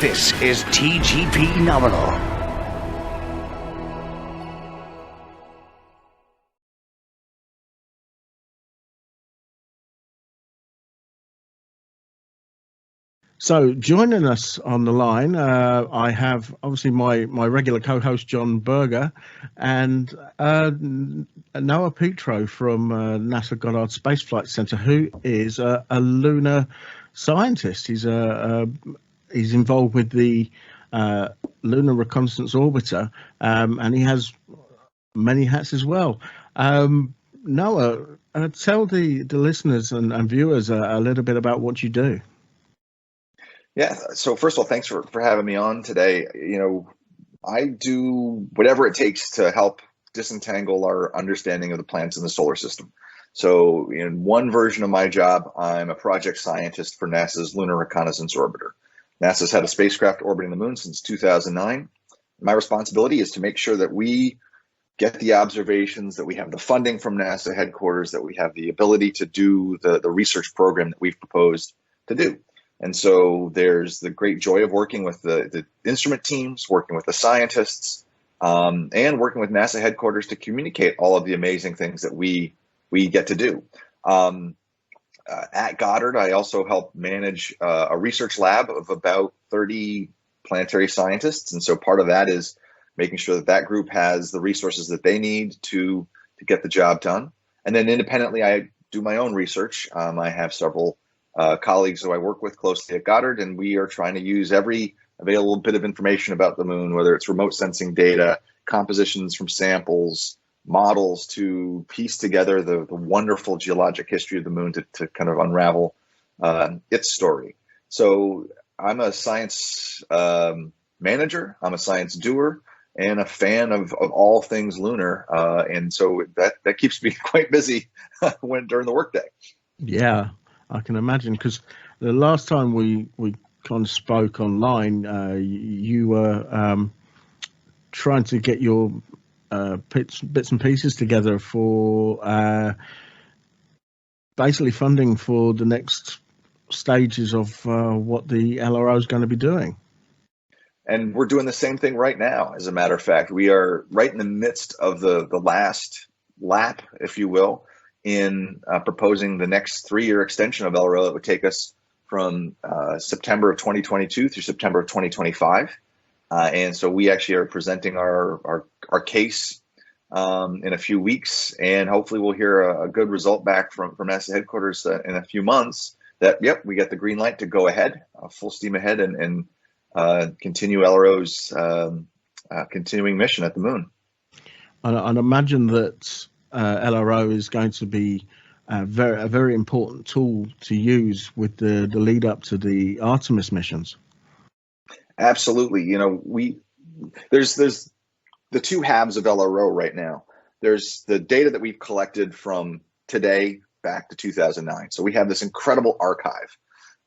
This is TGP Nominal. So joining us on the line, I have obviously my regular co-host John Berger and Noah Petro from NASA Goddard Space Flight Center, who is a lunar scientist. He's involved with the Lunar Reconnaissance Orbiter, and he has many hats as well. Noah, tell the listeners and viewers a little bit about what you do. Yeah. So first of all, thanks for having me on today. You know, I do whatever it takes to help disentangle our understanding of the planets in the solar system. So in one version of my job, I'm a project scientist for NASA's Lunar Reconnaissance Orbiter. NASA's had a spacecraft orbiting the moon since 2009. My responsibility is to make sure that we get the observations, that we have the funding from NASA headquarters, that we have the ability to do the research program that we've proposed to do. And so there's the great joy of working with the instrument teams, working with the scientists, and working with NASA headquarters to communicate all of the amazing things that we get to do. At Goddard, I also help manage a research lab of about 30 planetary scientists. And so part of that is making sure that that group has the resources that they need to get the job done. And then independently, I do my own research. I have several colleagues who I work with closely at Goddard, and we are trying to use every available bit of information about the moon, whether it's remote sensing data, compositions from samples, models, to piece together the wonderful geologic history of the moon to kind of unravel its story. So I'm a science manager, I'm a science doer, and a fan of all things lunar. And so that keeps me quite busy during the workday. Yeah. I can imagine, because the last time we kind of spoke online, you were trying to get your bits and pieces together for basically funding for the next stages of what the LRO is going to be doing. And we're doing the same thing right now. As a matter of fact, we are right in the midst of the last lap, if you will, in proposing the next 3-year extension of LRO that would take us from September of 2022 through September of 2025. And so we actually are presenting our case in a few weeks, and hopefully we'll hear a good result back from NASA headquarters in a few months that, yep, we got the green light to go ahead, full steam ahead, and continue LRO's continuing mission at the moon. I'd imagine that LRO is going to be a very important tool to use with the lead up to the Artemis missions. Absolutely. You know, there's the two halves of LRO right now. There's the data that we've collected from today back to 2009. So we have this incredible archive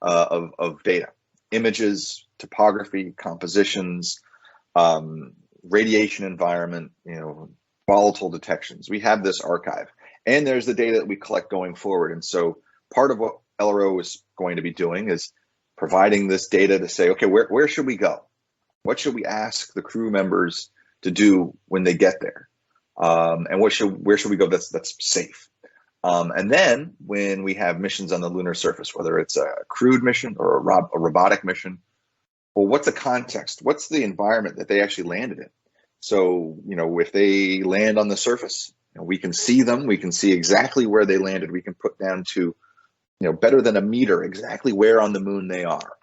of data, images, topography, compositions, radiation environment, volatile detections. We have this archive, and there's the data that we collect going forward. And so part of what LRO is going to be doing is providing this data to say, okay, where should we go? What should we ask the crew members to do when they get there? And where should we go that's safe? And then when we have missions on the lunar surface, whether it's a crewed mission or a robotic mission, well, what's the context? What's the environment that they actually landed in? So, if they land on the surface, we can see them, we can see exactly where they landed. We can put down to, better than a meter, exactly where on the moon they are,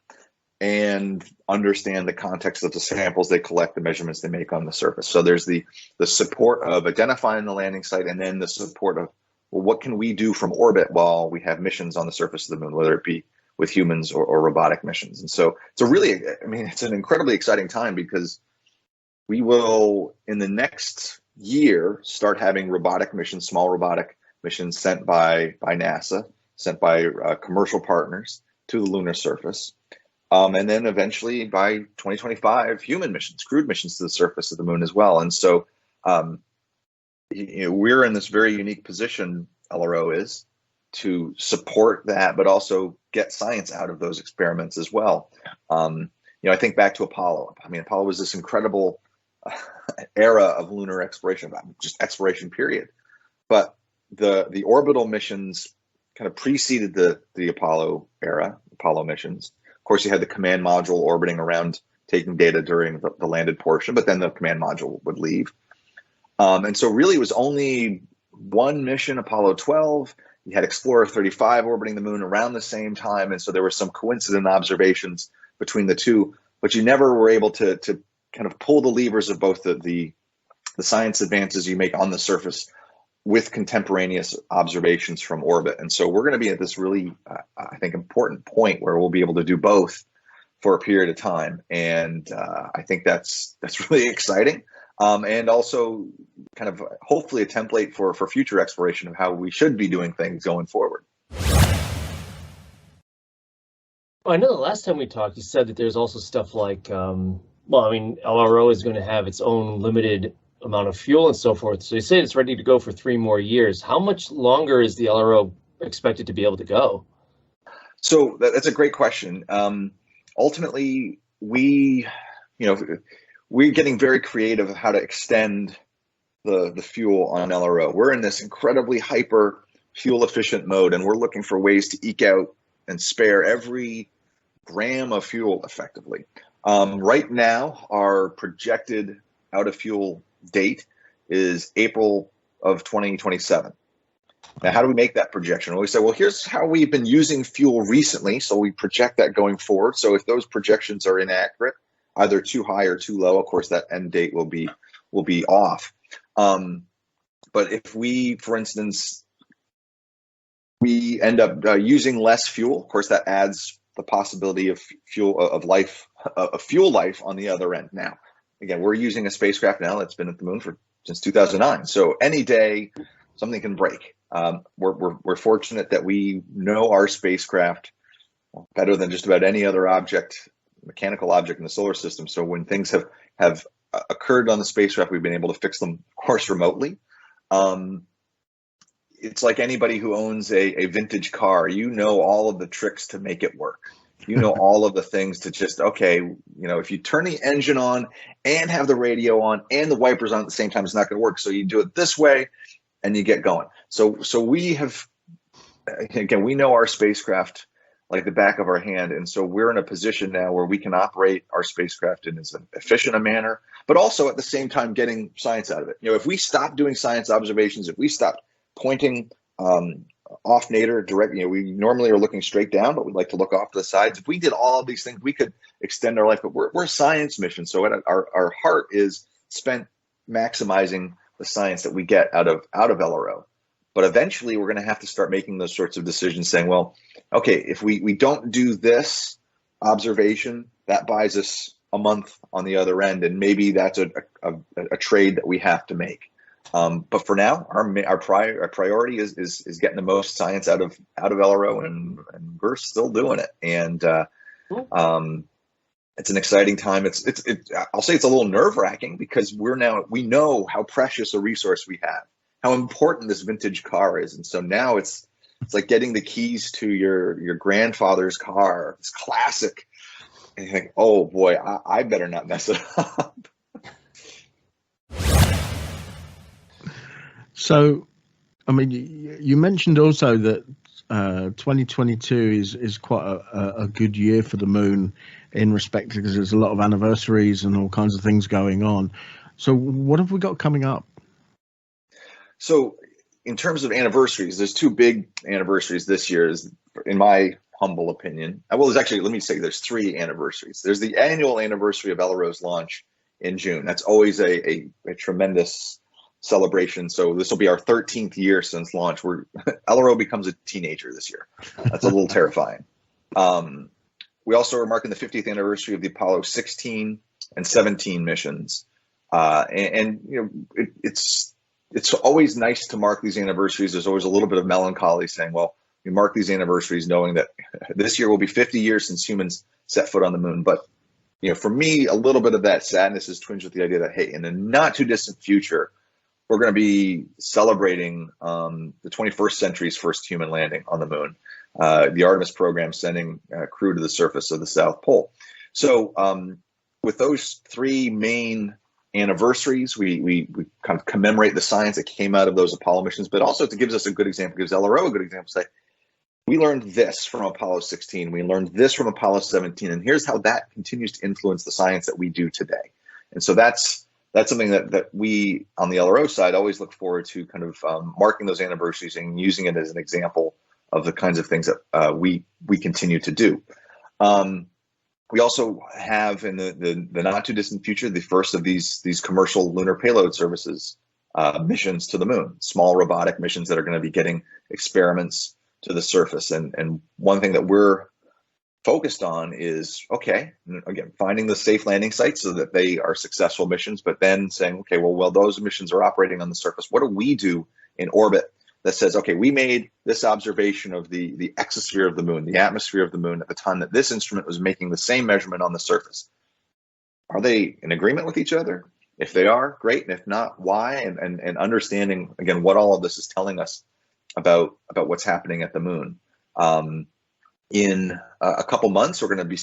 and understand the context of the samples they collect, the measurements they make on the surface. So there's the support of identifying the landing site, and then the support of, well, what can we do from orbit while we have missions on the surface of the moon, whether it be with humans or robotic missions. And so it's an incredibly exciting time, because we will, in the next year, start having robotic missions, small robotic missions sent by NASA, sent by commercial partners to the lunar surface. And then eventually by 2025, human missions, crewed missions to the surface of the moon as well. And so we're in this very unique position, LRO is, to support that, but also get science out of those experiments as well. I think back to Apollo. I mean, Apollo was this incredible era of lunar exploration, just exploration period. But the orbital missions kind of preceded the Apollo era, Apollo missions. Of course, you had the command module orbiting around, taking data during the landed portion, but then the command module would leave. And so really it was only one mission, Apollo 12. You had Explorer 35 orbiting the moon around the same time. And so there were some coincident observations between the two, but you never were able to kind of pull the levers of both the science advances you make on the surface with contemporaneous observations from orbit. And so we're going to be at this really, I think, important point where we'll be able to do both for a period of time. And I think that's really exciting. And also kind of hopefully a template for future exploration of how we should be doing things going forward. Well, I know the last time we talked, you said that there's also stuff like, LRO is going to have its own limited amount of fuel and so forth. So you say it's ready to go for 3 more years. How much longer is the LRO expected to be able to go? So that's a great question. Ultimately, we're getting very creative of how to extend the fuel on LRO. We're in this incredibly hyper fuel efficient mode, and we're looking for ways to eke out and spare every gram of fuel effectively. Right now, our projected out of fuel date is April of 2027. Now, how do we make that projection? Well, we say, well, here's how we've been using fuel recently, so we project that going forward. So if those projections are inaccurate, either too high or too low, of course, that end date will be off. But if we, for instance, we end up using less fuel, of course, that adds the possibility of fuel life on the other end. Now, again, we're using a spacecraft now that's been at the moon since 2009. So any day, something can break. We're fortunate that we know our spacecraft better than just about any other mechanical object in the solar system. So when things have occurred on the spacecraft, we've been able to fix them, of course, remotely. It's like anybody who owns a vintage car. You know all of the tricks to make it work. You know all of the things to just, if you turn the engine on and have the radio on and the wipers on at the same time, it's not going to work. So you do it this way and you get going. So we have, again, we know our spacecraft like the back of our hand. And so we're in a position now where we can operate our spacecraft in as efficient a manner, but also at the same time getting science out of it. If we stop doing science observations, if we stop pointing off nadir direct, we normally are looking straight down, but we'd like to look off to the sides. If we did all of these things, we could extend our life, but we're a science mission. So our heart is spent maximizing the science that we get out of LRO. But eventually we're going to have to start making those sorts of decisions saying, well, okay, if we don't do this observation, that buys us a month on the other end. And maybe that's a trade that we have to make. But for now, our priority is getting the most science out of LRO, and we're still doing it. And it's an exciting time. I'll say it's a little nerve-wracking because we know how precious a resource we have, how important this vintage car is, and so now it's like getting the keys to your grandfather's car. It's classic, and you think, oh boy, I better not mess it up. So, I mean, you mentioned also that 2022 is quite a good year for the moon in respect because there's a lot of anniversaries and all kinds of things going on. So what have we got coming up? So in terms of anniversaries, there's 2 big anniversaries this year, in my humble opinion. Well, there's 3 anniversaries. There's the annual anniversary of LRO's launch in June. That's always a tremendous celebration. So this will be our 13th year since launch. LRO becomes a teenager this year. That's a little terrifying. We also are marking the 50th anniversary of the Apollo 16 and 17 missions. It's always nice to mark these anniversaries. There's always a little bit of melancholy saying, well, we mark these anniversaries knowing that this year will be 50 years since humans set foot on the moon. But for me, a little bit of that sadness is twinged with the idea that, hey, in the not too distant future, we're going to be celebrating the 21st century's first human landing on the moon, the Artemis Program sending a crew to the surface of the South Pole. So with those three main anniversaries, we kind of commemorate the science that came out of those Apollo missions, but also it gives us a good example, gives LRO a good example. Say, we learned this from Apollo 16, we learned this from Apollo 17, and here's how that continues to influence the science that we do today. And so that's something that we on the LRO side always look forward to, kind of marking those anniversaries and using it as an example of the kinds of things that we continue to do. We also have in the not too distant future the first of these commercial lunar payload services missions to the moon, small robotic missions that are going to be getting experiments to the surface. And one thing that we're focused on is, okay, again, finding the safe landing sites so that they are successful missions, but then saying, okay, well, those missions are operating on the surface. What do we do in orbit that says, okay, we made this observation of the exosphere of the moon, the atmosphere of the moon at the time that this instrument was making the same measurement on the surface? Are they in agreement with each other? If they are, great. And if not, why? And understanding, again, what all of this is telling us about what's happening at the moon. In a couple months, we're going to be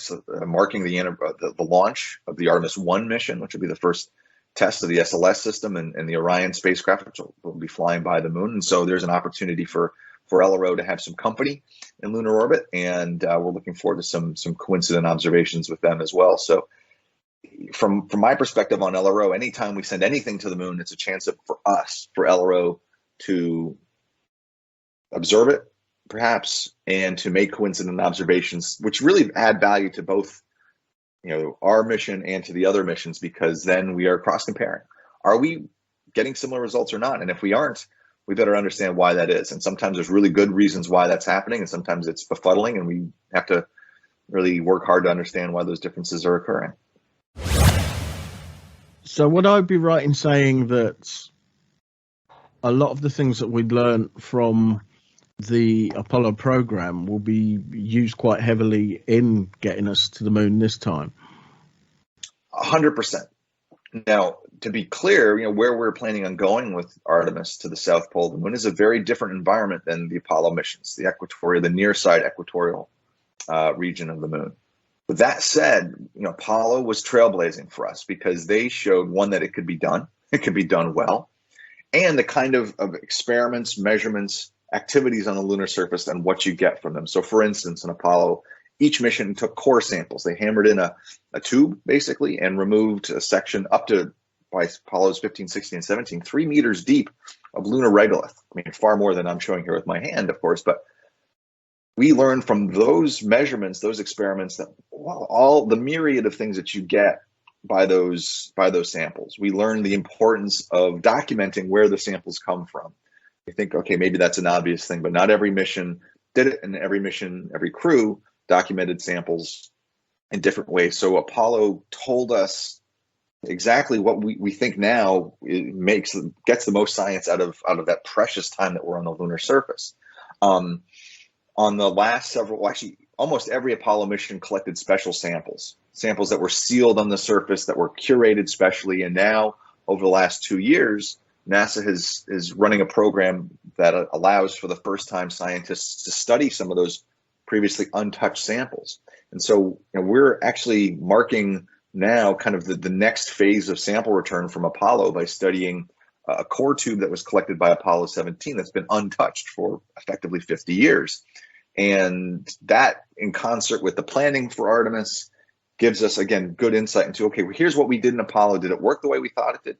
marking the launch of the Artemis 1 mission, which will be the first test of the SLS system and the Orion spacecraft, which will be flying by the moon. And so there's an opportunity for LRO to have some company in lunar orbit, and we're looking forward to some coincident observations with them as well. So from my perspective on LRO, anytime we send anything to the moon, it's a chance for LRO to observe it, perhaps, and to make coincident observations, which really add value to both, our mission and to the other missions, because then we are cross-comparing. Are we getting similar results or not? And if we aren't, we better understand why that is. And sometimes there's really good reasons why that's happening, and sometimes it's befuddling, and we have to really work hard to understand why those differences are occurring. So would I be right in saying that a lot of the things that we'd learned from the Apollo program will be used quite heavily in getting us to the moon this time? 100%. Now, to be clear, where we're planning on going with Artemis to the South Pole of the moon is a very different environment than the Apollo missions, the near side equatorial region of the moon. With that said, Apollo was trailblazing for us because they showed, one, that it could be done well, and the kind of experiments, measurements, activities on the lunar surface and what you get from them. So for instance, in Apollo, each mission took core samples. They hammered in a tube basically and removed a section up to, by Apollos 15, 16, and 17, 3 meters deep of lunar regolith. I mean, far more than I'm showing here with my hand, of course, but we learned from those measurements, those experiments, that all the myriad of things that you get by those samples. We learned the importance of documenting where the samples come from. You think, okay, maybe that's an obvious thing, but not every mission did it, and every crew documented samples in different ways. So Apollo told us exactly what we think now gets the most science out of that precious time that we're on the lunar surface. On the last almost every Apollo mission collected special samples that were sealed on the surface, that were curated specially, and now over the last 2 years, NASA is running a program that allows for the first time scientists to study some of those previously untouched samples. And so we're actually marking now kind of the next phase of sample return from Apollo by studying a core tube that was collected by Apollo 17 that's been untouched for effectively 50 years. And that, in concert with the planning for Artemis, gives us, again, good insight into, okay, well, here's what we did in Apollo. Did it work the way we thought it did?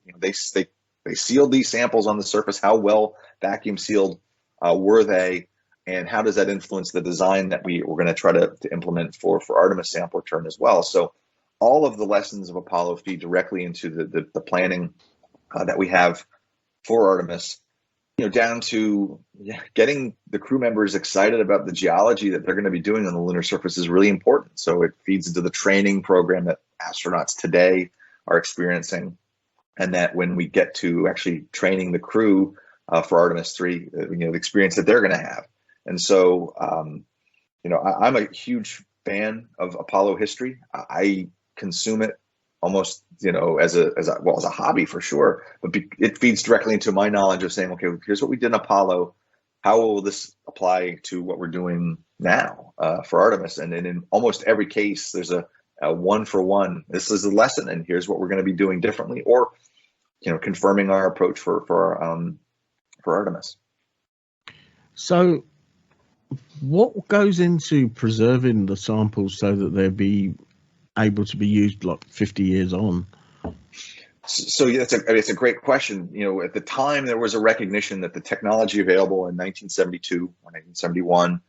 They sealed these samples on the surface. How well vacuum sealed were they? And how does that influence the design that we're going to try to implement for Artemis sample return as well? So all of the lessons of Apollo feed directly into the planning that we have for Artemis, down to getting the crew members excited about the geology that they're going to be doing on the lunar surface is really important. So it feeds into the training program that astronauts today are experiencing, and that when we get to actually training the crew for Artemis 3, the experience that they're going to have. And so, I'm a huge fan of Apollo history. I consume it almost, as a hobby for sure, but it feeds directly into my knowledge of saying, okay, here's what we did in Apollo. How will this apply to what we're doing now for Artemis? And in almost every case, there's a one for one. This is a lesson, and here's what we're going to be doing differently, or confirming our approach for Artemis. So, what goes into preserving the samples so that they'll be able to be used like 50 years on? So yeah, it's a great question. At the time, there was a recognition that the technology available in 1972 or 1971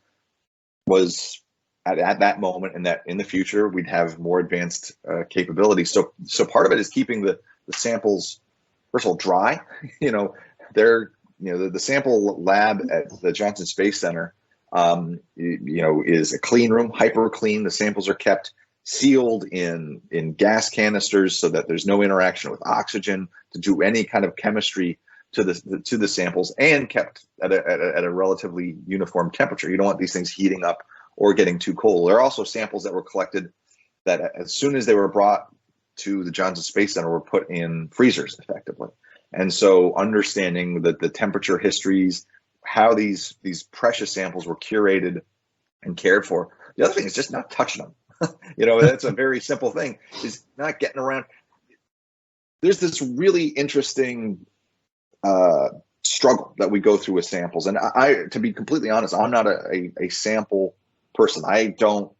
was at that moment, and that in the future we'd have more advanced capabilities. So part of it is keeping the samples, first of all, dry. The sample lab at the Johnson Space Center, is a clean room, hyper clean. The samples are kept sealed in gas canisters so that there's no interaction with oxygen to do any kind of chemistry to the samples, and kept at a relatively uniform temperature. You don't want these things heating up or getting too cold. There are also samples that were collected that as soon as they were brought to the Johnson Space Center were put in freezers effectively. And so understanding the temperature histories, how these precious samples were curated and cared for. The other thing is just not touching them. That's a very simple thing, is not getting around. There's this really interesting struggle that we go through with samples. And I, to be completely honest, I'm not a sample person. I don't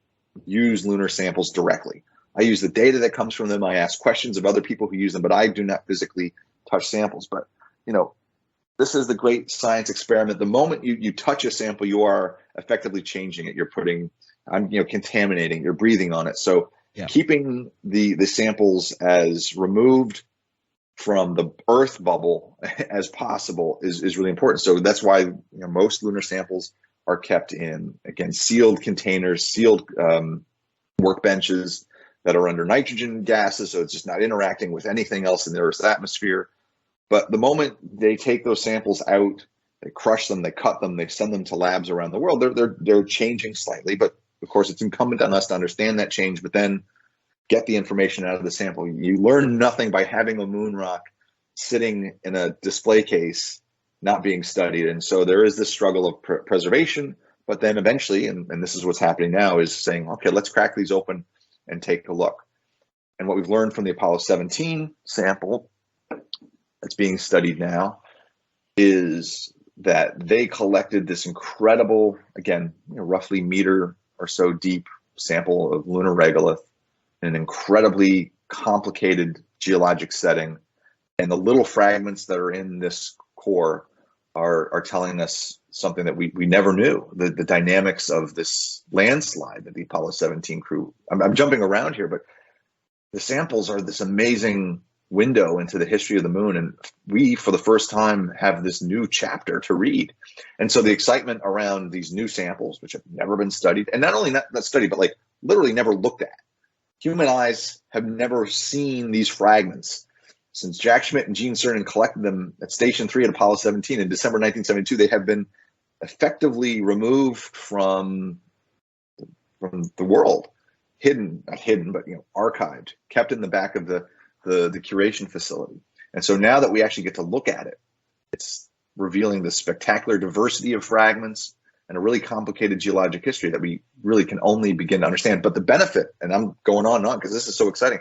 use lunar samples directly. I use the data that comes from them. I ask questions of other people who use them, but I do not physically touch samples. But, this is the great science experiment. The moment you touch a sample, you are effectively changing it. You're contaminating, you're breathing on it. So keeping the samples as removed from the Earth bubble as possible is really important. So that's why most lunar samples are kept in, again, sealed containers, sealed workbenches that are under nitrogen gases, so it's just not interacting with anything else in the Earth's atmosphere. But the moment they take those samples out, they crush them, they cut them, they send them to labs around the world, they're changing slightly. But of course, it's incumbent on us to understand that change, but then get the information out of the sample. You learn nothing by having a moon rock sitting in a display case not being studied. And so there is this struggle of preservation, but then eventually, and this is what's happening now, is saying, okay, let's crack these open and take a look. And what we've learned from the Apollo 17 sample that's being studied now is that they collected this incredible, again, roughly meter or so deep sample of lunar regolith in an incredibly complicated geologic setting. And the little fragments that are in this core are telling us something that we never knew, the dynamics of this landslide that the Apollo 17 crew, I'm jumping around here, but the samples are this amazing window into the history of the moon. And we, for the first time, have this new chapter to read. And so the excitement around these new samples, which have never been studied, and not only not studied, but like literally never looked at. Human eyes have never seen these fragments. Since Jack Schmitt and Gene Cernan collected them at Station 3 at Apollo 17 in December 1972, they have been effectively removed from the world, not hidden, but archived, kept in the back of the curation facility. And so now that we actually get to look at it, it's revealing the spectacular diversity of fragments and a really complicated geologic history that we really can only begin to understand. But the benefit, and I'm going on and on because this is so exciting,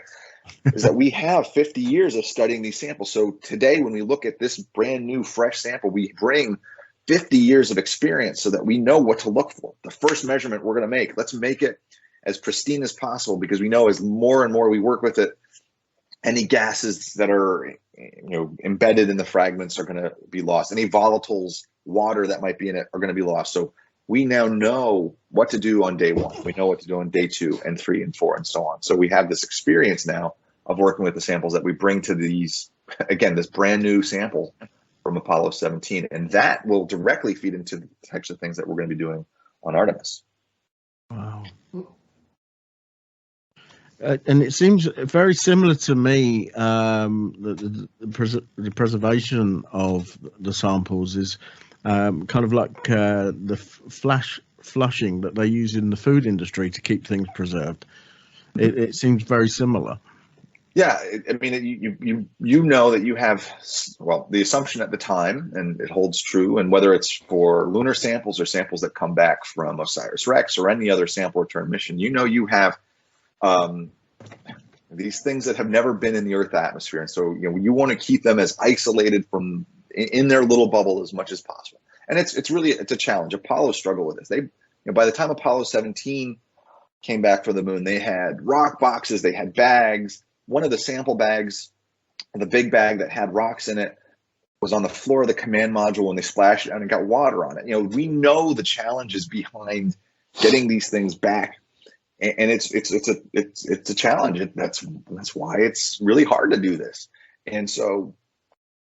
is that we have 50 years of studying these samples. So today, when we look at this brand new, fresh sample, we bring 50 years of experience so that we know what to look for. The first measurement we're going to make, let's make it as pristine as possible, because we know as more and more we work with it, any gases that are embedded in the fragments are going to be lost. Any volatiles, water that might be in it, are going to be lost. So we now know what to do on day 1. We know what to do on day 2 and 3 and 4 and so on. So we have this experience now of working with the samples that we bring to these, again, this brand new sample from Apollo 17. And that will directly feed into the types of things that we're going to be doing on Artemis. Wow. And it seems very similar to me. The preservation of the samples is kind of like the flushing that they use in the food industry to keep things preserved. It seems very similar. Yeah, I mean, you know that you have, well, the assumption at the time, and it holds true, and whether it's for lunar samples or samples that come back from OSIRIS-REx or any other sample return mission, you have these things that have never been in the Earth atmosphere. And so, you want to keep them as isolated from in their little bubble as much as possible. And it's really a challenge. Apollo struggled with this. They, by the time Apollo 17 came back from the moon, they had rock boxes, they had bags. One of the sample bags, the big bag that had rocks in it, was on the floor of the command module when they splashed it down and got water on it. We know the challenges behind getting these things back, and it's a challenge. That's why it's really hard to do this. And so,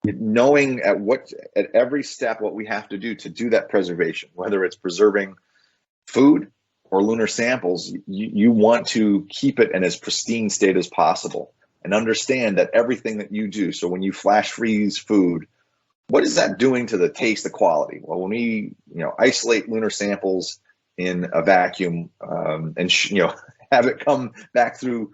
knowing at every step what we have to do that preservation, whether it's preserving food or lunar samples, you want to keep it in as pristine state as possible, and understand that everything that you do. So when you flash freeze food, what is that doing to the taste, the quality? Well, when we isolate lunar samples in a vacuum and have it come back through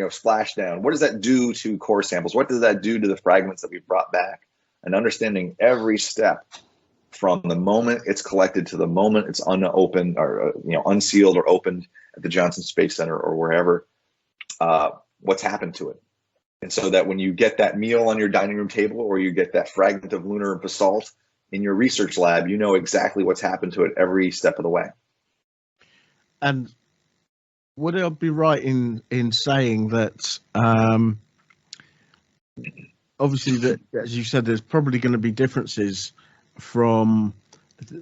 splash down, what does that do to core samples? What does that do to the fragments that we've brought back? And understanding every step from the moment it's collected to the moment it's unopened or unsealed or opened at the Johnson Space Center or wherever, what's happened to it. And so that when you get that meal on your dining room table, or you get that fragment of lunar basalt in your research lab, you know exactly what's happened to it every step of the way. And would I be right in saying that obviously that, as you said, there's probably going to be differences from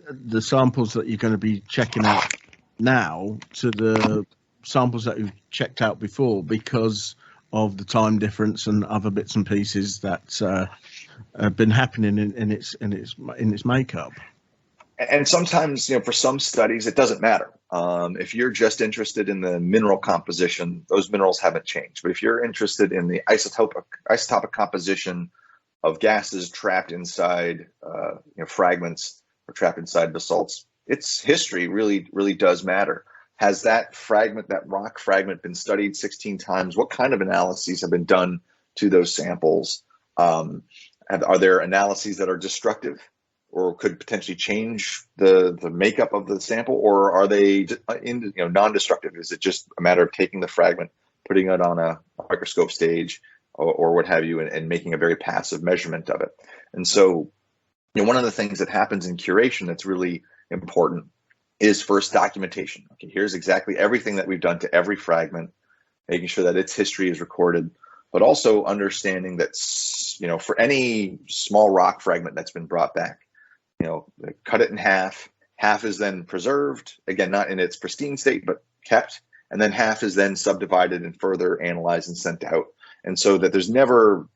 the samples that you're going to be checking out now to the samples that you've checked out before, because of the time difference and other bits and pieces that have been happening in its makeup? And sometimes, for some studies, it doesn't matter. If you're just interested in the mineral composition, those minerals haven't changed. But if you're interested in the isotopic composition of gases trapped inside fragments or trapped inside basalts, its history really does matter. Has that fragment, that rock fragment, been studied 16 times? What kind of analyses have been done to those samples? Are there analyses that are destructive or could potentially change the makeup of the sample, or are they non-destructive? Is it just a matter of taking the fragment, putting it on a microscope stage or what have you, and making a very passive measurement of it? And so, one of the things that happens in curation that's really important is first documentation. Okay, here's exactly everything that we've done to every fragment, making sure that its history is recorded, but also understanding that, for any small rock fragment that's been brought back, cut it in half. Half is then preserved, again, not in its pristine state, but kept, and then half is then subdivided and further analyzed and sent out. And so that there's never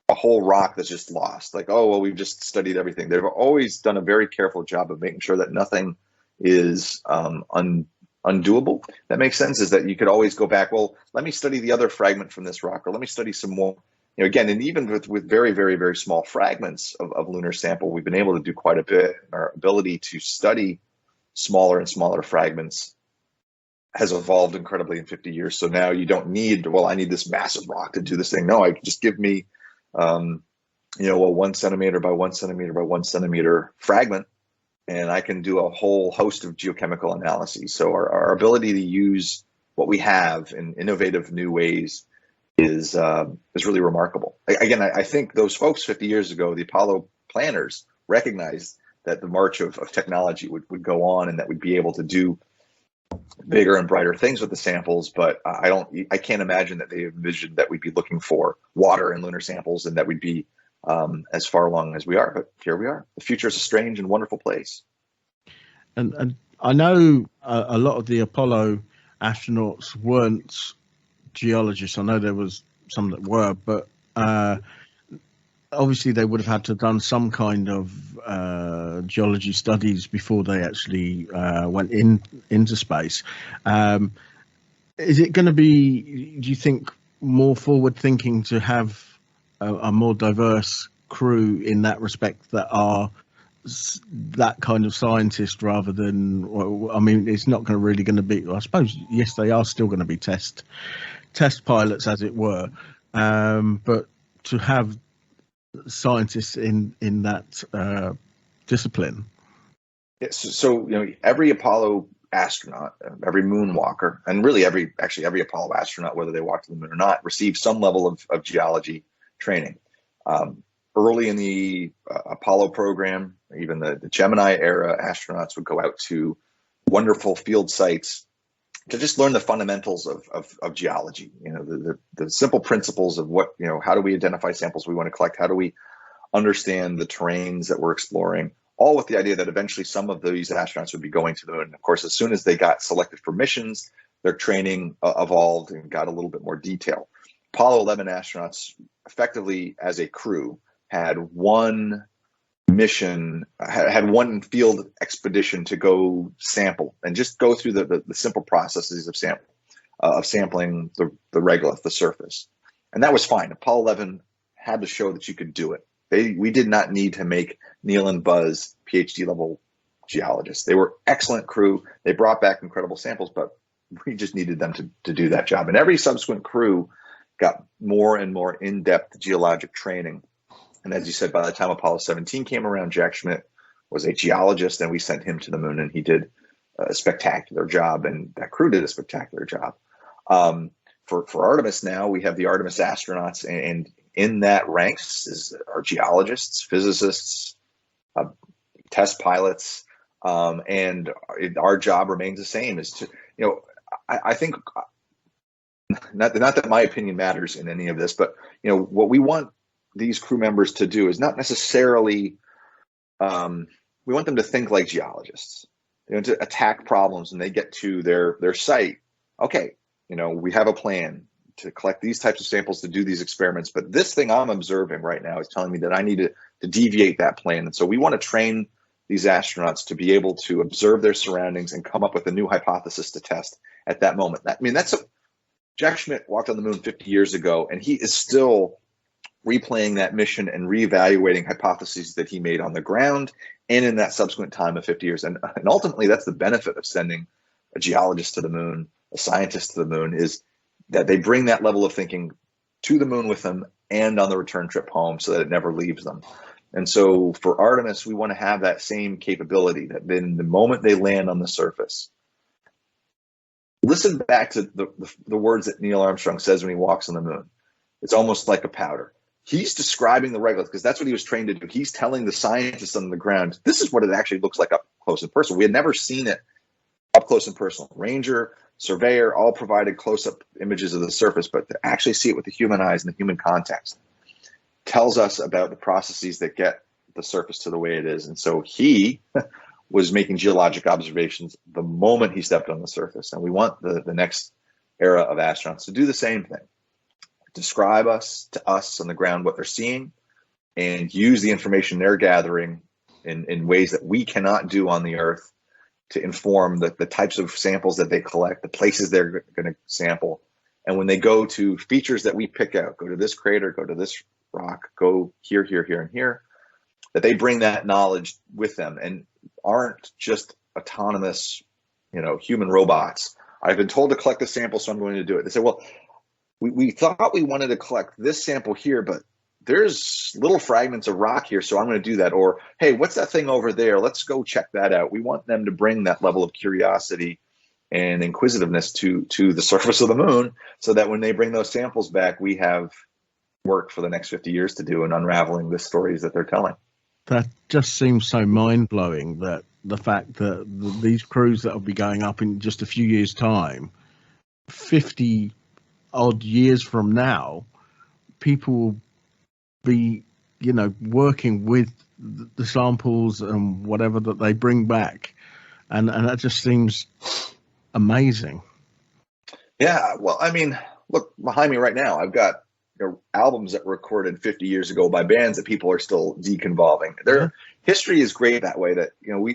a whole rock that's just lost. Like, oh, well, we've just studied everything. They've always done a very careful job of making sure that nothing is undoable. That makes sense, is that you could always go back, well, let me study the other fragment from this rock, or let me study some more. Again, and even with very, very, very small fragments of lunar sample, we've been able to do quite a bit. Our ability to study smaller and smaller fragments has evolved incredibly in 50 years. So now you don't need, well, I need this massive rock to do this thing. No, I can just give me, a 1 centimeter by 1 centimeter by 1 centimeter fragment, and I can do a whole host of geochemical analyses. So our ability to use what we have in innovative new ways is really remarkable. Again, I think those folks 50 years ago, the Apollo planners, recognized that the march of technology would go on, and that we'd be able to do bigger and brighter things with the samples. But I can't imagine that they envisioned that we'd be looking for water in lunar samples, and that we'd be as far along as we are. But here we are. The future is a strange and wonderful place. And I know a lot of the Apollo astronauts weren't geologists. I know there was some that were, but obviously they would have had to have done some kind of geology studies before they actually went into space. Is it going to be, do you think, more forward thinking to have a more diverse crew in that respect that are that kind of scientist, rather than, well, I mean, it's not really going to be, I suppose, yes, they are still going to be test pilots, as it were, but to have scientists in that discipline. Yes, so every Apollo astronaut, every moonwalker, and really every Apollo astronaut, whether they walk to the moon or not, received some level of geology training. Early in the Apollo program, even the Gemini era astronauts would go out to wonderful field sites to just learn the fundamentals of geology. You know, the simple principles of what, you know, how do we identify samples we want to collect? How do we understand the terrains that we're exploring? All with the idea that eventually some of these astronauts would be going to the moon. Of course, as soon as they got selected for missions, their training evolved and got a little bit more detail. Apollo 11 astronauts, effectively as a crew, had one mission, had one field expedition to go sample and just go through the simple processes of sampling the regolith, the surface. And that was fine. Apollo 11 had to show that you could do it. We did not need to make Neil and Buzz PhD level geologists. They were excellent crew. They brought back incredible samples, but we just needed them to do that job. And every subsequent crew got more and more in-depth geologic training. And as you said, by the time Apollo 17 came around, Jack Schmitt was a geologist, and we sent him to the moon, and he did a spectacular job, and that crew did a spectacular job. For Artemis now, we have the Artemis astronauts, and in that ranks are geologists, physicists, test pilots, and our job remains the same. Is to, you know, I think not that my opinion matters in any of this, but you know what we want these crew members to do is not necessarily. We want them to think like geologists, you know, to attack problems when they get to their site. Okay, you know, we have a plan to collect these types of samples to do these experiments, but this thing I'm observing right now is telling me that I need to deviate that plan. And so we want to train these astronauts to be able to observe their surroundings and come up with a new hypothesis to test at that moment. Jack Schmitt walked on the moon 50 years ago, and he is still replaying that mission and reevaluating hypotheses that he made on the ground and in that subsequent time of 50 years. And ultimately, that's the benefit of sending a geologist to the moon, a scientist to the moon, is that they bring that level of thinking to the moon with them and on the return trip home so that it never leaves them. And so for Artemis, we want to have that same capability, that then the moment they land on the surface, listen back to the words that Neil Armstrong says when he walks on the moon. It's almost like a powder. He's describing the regolith because that's what he was trained to do. He's telling the scientists on the ground, this is what it actually looks like up close and personal. We had never seen it up close and personal. Ranger, surveyor, all provided close-up images of the surface, but to actually see it with the human eyes in the human context tells us about the processes that get the surface to the way it is. And so he was making geologic observations the moment he stepped on the surface. And we want the next era of astronauts to do the same thing. Describe to us on the ground what they're seeing and use the information they're gathering in ways that we cannot do on the Earth to inform the types of samples that they collect, the places they're going to sample. And when they go to features that we pick out, go to this crater, go to this rock, go here, here, here, and here, that they bring that knowledge with them and aren't just autonomous, you know, human robots. I've been told to collect a sample, so I'm going to do it. They say, well, we thought we wanted to collect this sample here, but there's little fragments of rock here, so I'm going to do that. Or, hey, what's that thing over there? Let's go check that out. We want them to bring that level of curiosity and inquisitiveness to the surface of the moon so that when they bring those samples back, we have work for the next 50 years to do in unraveling the stories that they're telling. That just seems so mind-blowing, that the fact that these crews that will be going up in just a few years' time, 50 odd years from now, people will be, you know, working with the samples and whatever that they bring back, and that just seems amazing. Yeah, well, I mean, look behind me right now. I've got, you know, albums that were recorded 50 years ago by bands that people are still deconvolving. Their history is great that way. That, you know,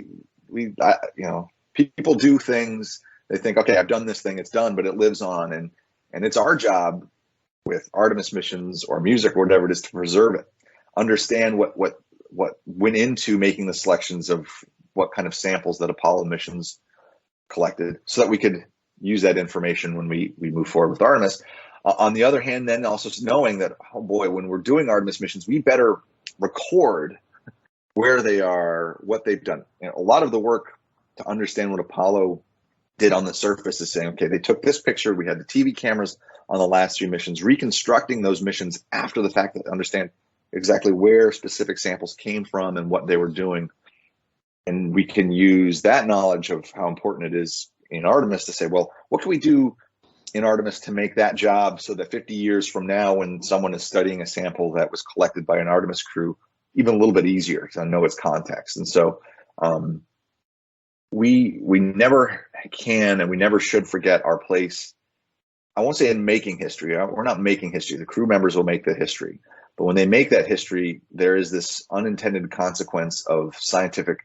you know, people do things. They think, okay, I've done this thing, it's done, but it lives on, and it's our job with Artemis missions or music or whatever it is to preserve it, understand what went into making the selections of what kind of samples that Apollo missions collected, so that we could use that information when we move forward with Artemis. On the other hand, then also knowing that, oh boy, when we're doing Artemis missions, we better record where they are, what they've done. You know, a lot of the work to understand what Apollo did on the surface is saying, okay, they took this picture. We had the TV cameras on the last 3 missions, reconstructing those missions after the fact to understand exactly where specific samples came from and what they were doing. And we can use that knowledge of how important it is in Artemis to say, well, what can we do in Artemis to make that job so that 50 years from now, when someone is studying a sample that was collected by an Artemis crew, even a little bit easier to know its context. And so we never can and we never should forget our place. I won't say in making history. We're not making history. The crew members will make the history. But when they make that history, there is this unintended consequence of scientific.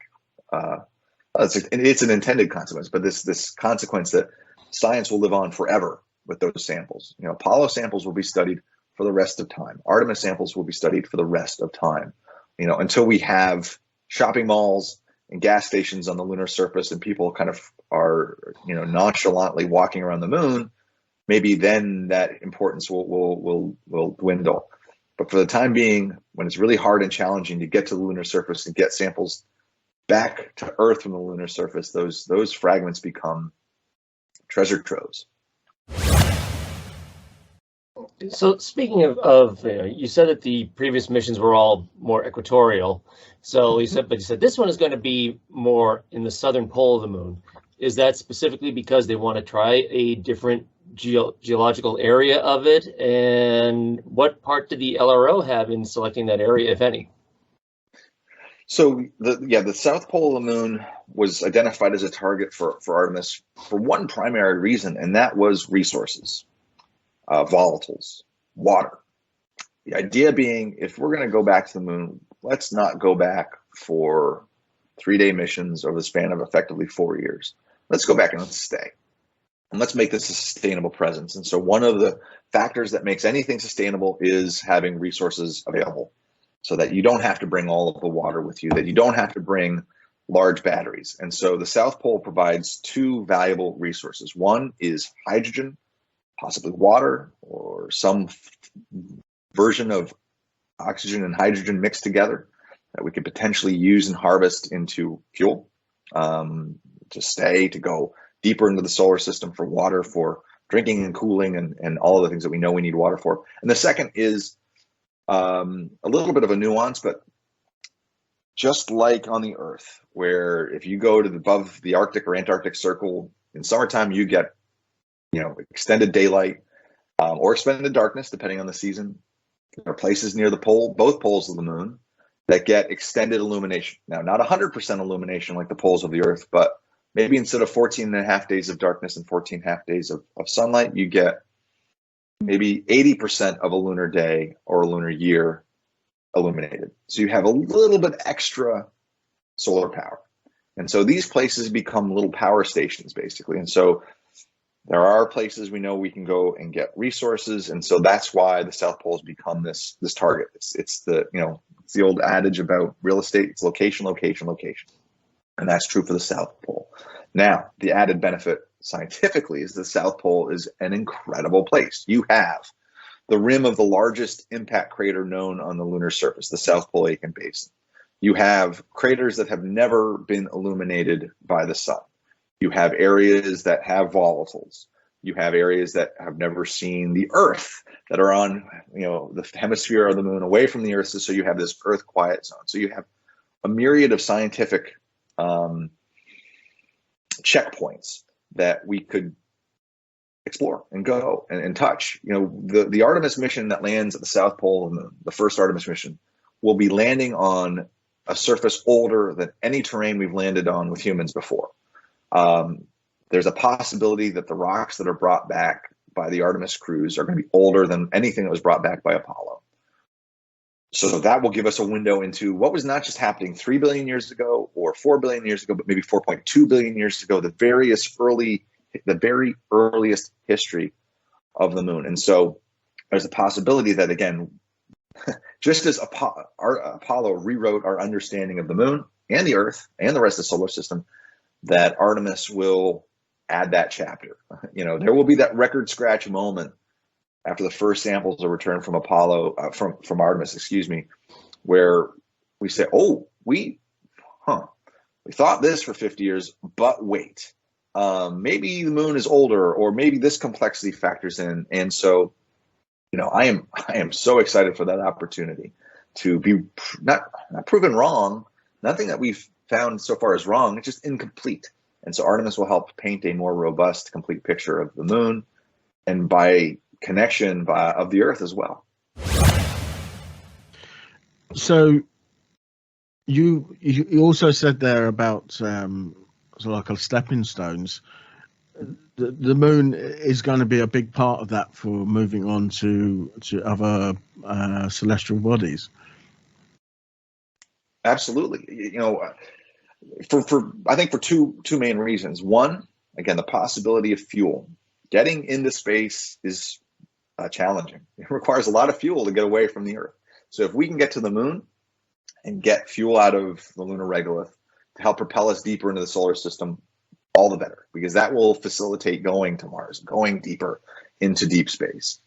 It's an intended consequence, but this consequence that science will live on forever with those samples. You know, Apollo samples will be studied for the rest of time. Artemis samples will be studied for the rest of time. You know, until we have shopping malls and gas stations on the lunar surface and people kind of are, you know, nonchalantly walking around the moon, maybe then that importance will dwindle. But for the time being, when it's really hard and challenging to get to the lunar surface and get samples back to Earth from the lunar surface, those fragments become treasure troves. So speaking of you said that the previous missions were all more equatorial. So you said this one is going to be more in the southern pole of the moon. Is that specifically because they want to try a different geological area of it? And what part did the LRO have in selecting that area, if any? So the south pole of the moon was identified as a target for Artemis for one primary reason, and that was resources, volatiles, water. The idea being, if we're going to go back to the moon, let's not go back for 3-day missions over the span of effectively 4 years. Let's go back and let's stay. And let's make this a sustainable presence. And so one of the factors that makes anything sustainable is having resources available, so that you don't have to bring all of the water with you, that you don't have to bring large batteries. And so the South Pole provides 2 valuable resources. One is hydrogen, possibly water, or some version of oxygen and hydrogen mixed together that we could potentially use and harvest into fuel, to go deeper into the solar system for water, for drinking and cooling, and all of the things that we know we need water for. And the second is a little bit of a nuance, but just like on the Earth, where if you go to above the Arctic or Antarctic Circle in summertime, you get, you know, extended daylight or extended darkness, depending on the season. There are places near the pole, both poles of the moon, that get extended illumination. Now, not 100% illumination like the poles of the Earth, but maybe instead of 14.5 days of darkness and 14.5 days of sunlight, you get maybe 80% of a lunar day or a lunar year illuminated. So you have a little bit extra solar power. And so these places become little power stations, basically. And so there are places we know we can go and get resources. And so that's why the South Pole has become this target. It's the old adage about real estate. It's location, location, location. And that's true for the South Pole. Now, the added benefit scientifically is the South Pole is an incredible place. You have the rim of the largest impact crater known on the lunar surface, the South Pole Aitken Basin. You have craters that have never been illuminated by the sun. You have areas that have volatiles. You have areas that have never seen the Earth, that are on, the hemisphere of the moon away from the Earth. So you have this Earth quiet zone. So you have a myriad of scientific checkpoints that we could explore and go and touch. The Artemis mission that lands at the South Pole, and the first Artemis mission, will be landing on a surface older than any terrain we've landed on with humans before. There's a possibility that the rocks that are brought back by the Artemis crews are going to be older than anything that was brought back by Apollo. So that will give us a window into what was not just happening 3 billion years ago or 4 billion years ago, but maybe 4.2 billion years ago, the very earliest history of the moon. And so there's a possibility that, again, just as Apollo rewrote our understanding of the moon and the Earth and the rest of the solar system, that Artemis will add that chapter. There will be that record scratch moment after the first samples are returned from from Artemis, where we say, we thought this for 50 years, but wait, maybe the moon is older, or maybe this complexity factors in. And so, I am so excited for that opportunity to be not proven wrong. Nothing that we've found so far is wrong. It's just incomplete. And so Artemis will help paint a more robust, complete picture of the moon, and by connection of the Earth as well. So you also said there about sort of like a stepping stones. The moon is going to be a big part of that for moving on to other celestial bodies. Absolutely. For I think for two main reasons. One, again, the possibility of fuel. Getting into space is challenging. It requires a lot of fuel to get away from the Earth. So if we can get to the moon and get fuel out of the lunar regolith to help propel us deeper into the solar system, all the better, because that will facilitate going to Mars, going deeper into deep space.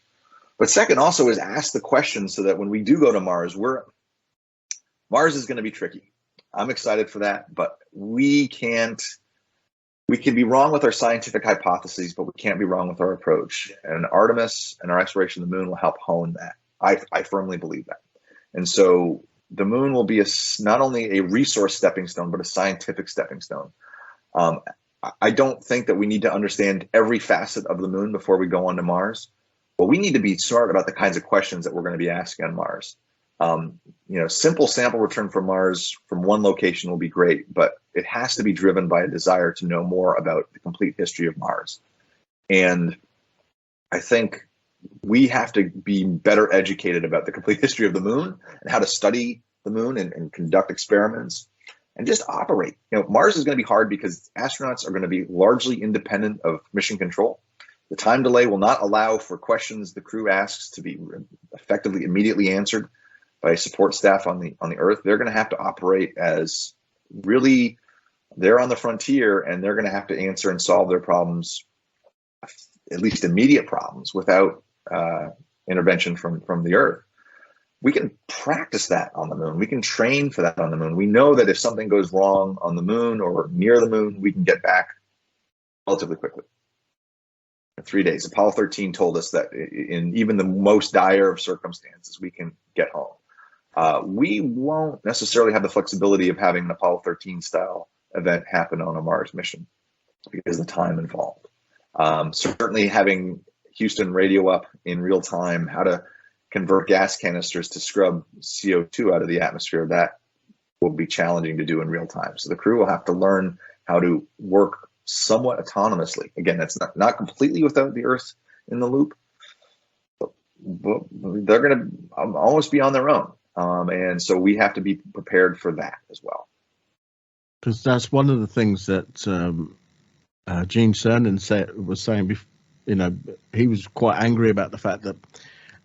But second also is ask the question so that when we do go to Mars, Mars is going to be tricky. I'm excited for that, but we can be wrong with our scientific hypotheses, but we can't be wrong with our approach. And Artemis and our exploration of the moon will help hone that. I firmly believe that. And so the moon will be not only a resource stepping stone, but a scientific stepping stone. I don't think that we need to understand every facet of the moon before we go on to Mars, but we need to be smart about the kinds of questions that we're going to be asking on Mars. Simple sample return from Mars from one location will be great, but it has to be driven by a desire to know more about the complete history of Mars. And I think we have to be better educated about the complete history of the moon and how to study the moon and conduct experiments and just operate. Mars is going to be hard because astronauts are going to be largely independent of mission control. The time delay will not allow for questions the crew asks to be effectively immediately answered by support staff on the Earth. They're going to have to operate as really they're on the frontier, and they're going to have to answer and solve their problems, at least immediate problems, without intervention from the Earth. We can practice that on the moon. We can train for that on the moon. We know that if something goes wrong on the moon or near the moon, we can get back relatively quickly. In 3 days. Apollo 13 told us that in even the most dire of circumstances, we can get home. We won't necessarily have the flexibility of having an Apollo 13 style event happen on a Mars mission because of the time involved. Certainly having Houston radio up in real time, how to convert gas canisters to scrub CO2 out of the atmosphere, that will be challenging to do in real time. So the crew will have to learn how to work somewhat autonomously. Again, that's not completely without the Earth in the loop, but they're going to almost be on their own. And so we have to be prepared for that as well. Because that's one of the things that Gene Cernan was saying. He was quite angry about the fact that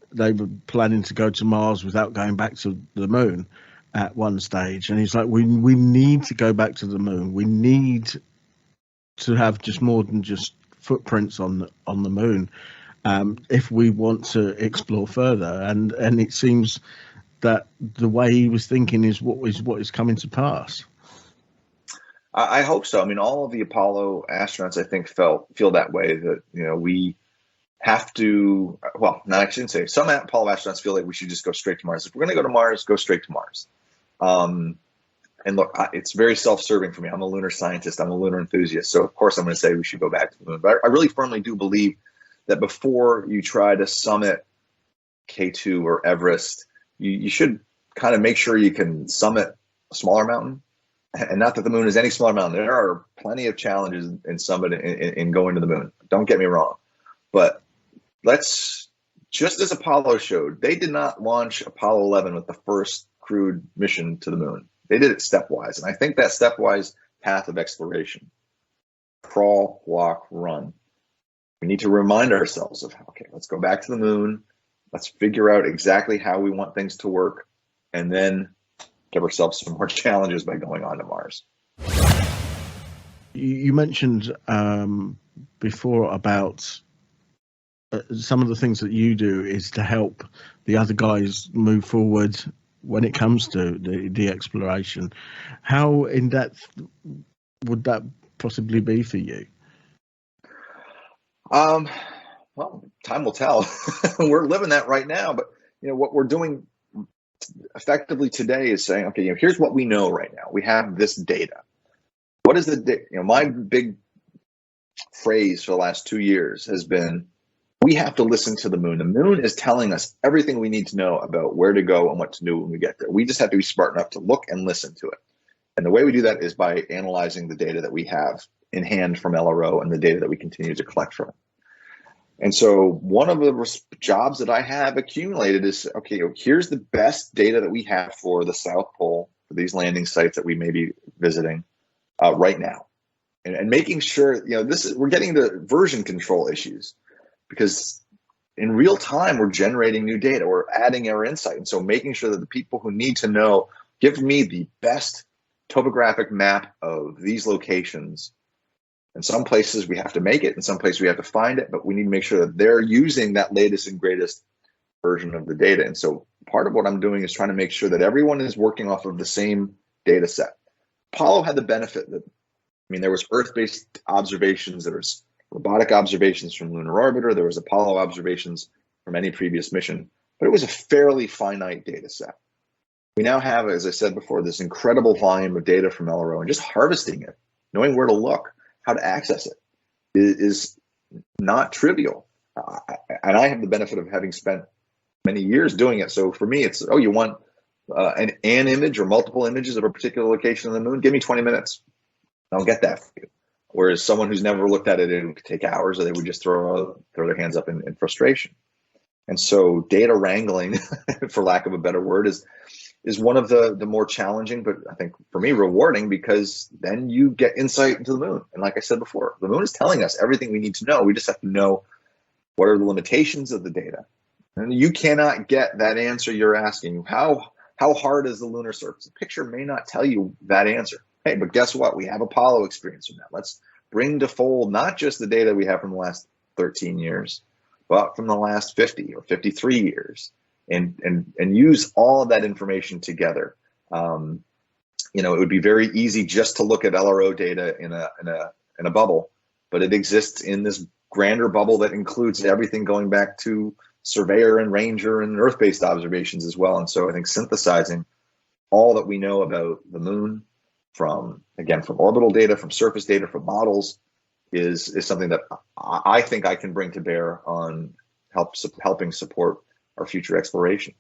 they were planning to go to Mars without going back to the moon at one stage, and he's like, we need to go back to the moon. We need to have just more than just footprints on the moon if we want to explore further. And it seems that the way he was thinking is what is coming to pass. I hope so. I mean, all of the Apollo astronauts, I think, feel that way, that we have to. Well, no, I shouldn't say. Some Apollo astronauts feel like we should just go straight to Mars. If we're going to go to Mars, go straight to Mars. And look, it's very self-serving for me. I'm a lunar scientist. I'm a lunar enthusiast. So of course I'm going to say we should go back to the moon. But I really firmly do believe that before you try to summit K2 or Everest, you should kind of make sure you can summit a smaller mountain. And not that the moon is any smaller mountain. There are plenty of challenges in going to the moon. Don't get me wrong. But just as Apollo showed, they did not launch Apollo 11 with the first crewed mission to the moon. They did it stepwise. And I think that stepwise path of exploration, crawl, walk, run, we need to remind ourselves of, okay, let's go back to the moon. Let's figure out exactly how we want things to work, and then give ourselves some more challenges by going on to Mars. You mentioned before about some of the things that you do is to help the other guys move forward when it comes to the exploration. How in depth would that possibly be for you? Well, time will tell. We're living that right now, but what we're doing effectively today is saying, okay, here's what we know right now. We have this data. What is the my big phrase for the last 2 years has been, we have to listen to the moon. The moon is telling us everything we need to know about where to go and what to do when we get there. We just have to be smart enough to look and listen to it. And the way we do that is by analyzing the data that we have in hand from LRO and the data that we continue to collect from it. And so one of the jobs that I have accumulated is, okay, here's the best data that we have for the South Pole, for these landing sites that we may be visiting right now. And making sure, we're getting to version control issues, because in real time, we're generating new data, we're adding our insight. And so making sure that the people who need to know, give me the best topographic map of these locations. In some places we have to make it, in some places we have to find it, but we need to make sure that they're using that latest and greatest version of the data. And so part of what I'm doing is trying to make sure that everyone is working off of the same data set. Apollo had the benefit that, there was Earth-based observations, there was robotic observations from Lunar Orbiter, there was Apollo observations from any previous mission, but it was a fairly finite data set. We now have, as I said before, this incredible volume of data from LRO, and just harvesting it, knowing where to look, how to access it, is not trivial. And I have the benefit of having spent many years doing it. So for me, it's, you want an image or multiple images of a particular location on the moon? Give me 20 minutes. I'll get that for you. Whereas someone who's never looked at it, it could take hours, or they would just throw their hands up in frustration. And so data wrangling, for lack of a better word, is one of the more challenging, but I think for me rewarding, because then you get insight into the moon. And like I said before, the moon is telling us everything we need to know. We just have to know what are the limitations of the data. And you cannot get that answer you're asking. How hard is the lunar surface? The picture may not tell you that answer. Hey, but guess what? We have Apollo experience from that. Let's bring to fold not just the data we have from the last 13 years, but from the last 50 or 53 years, and use all of that information together. It would be very easy just to look at LRO data in a bubble, but it exists in this grander bubble that includes everything going back to surveyor and ranger and Earth-based observations as well. And so I think synthesizing all that we know about the moon, from orbital data, from surface data, from models, is something that I think I can bring to bear on helping support our future exploration.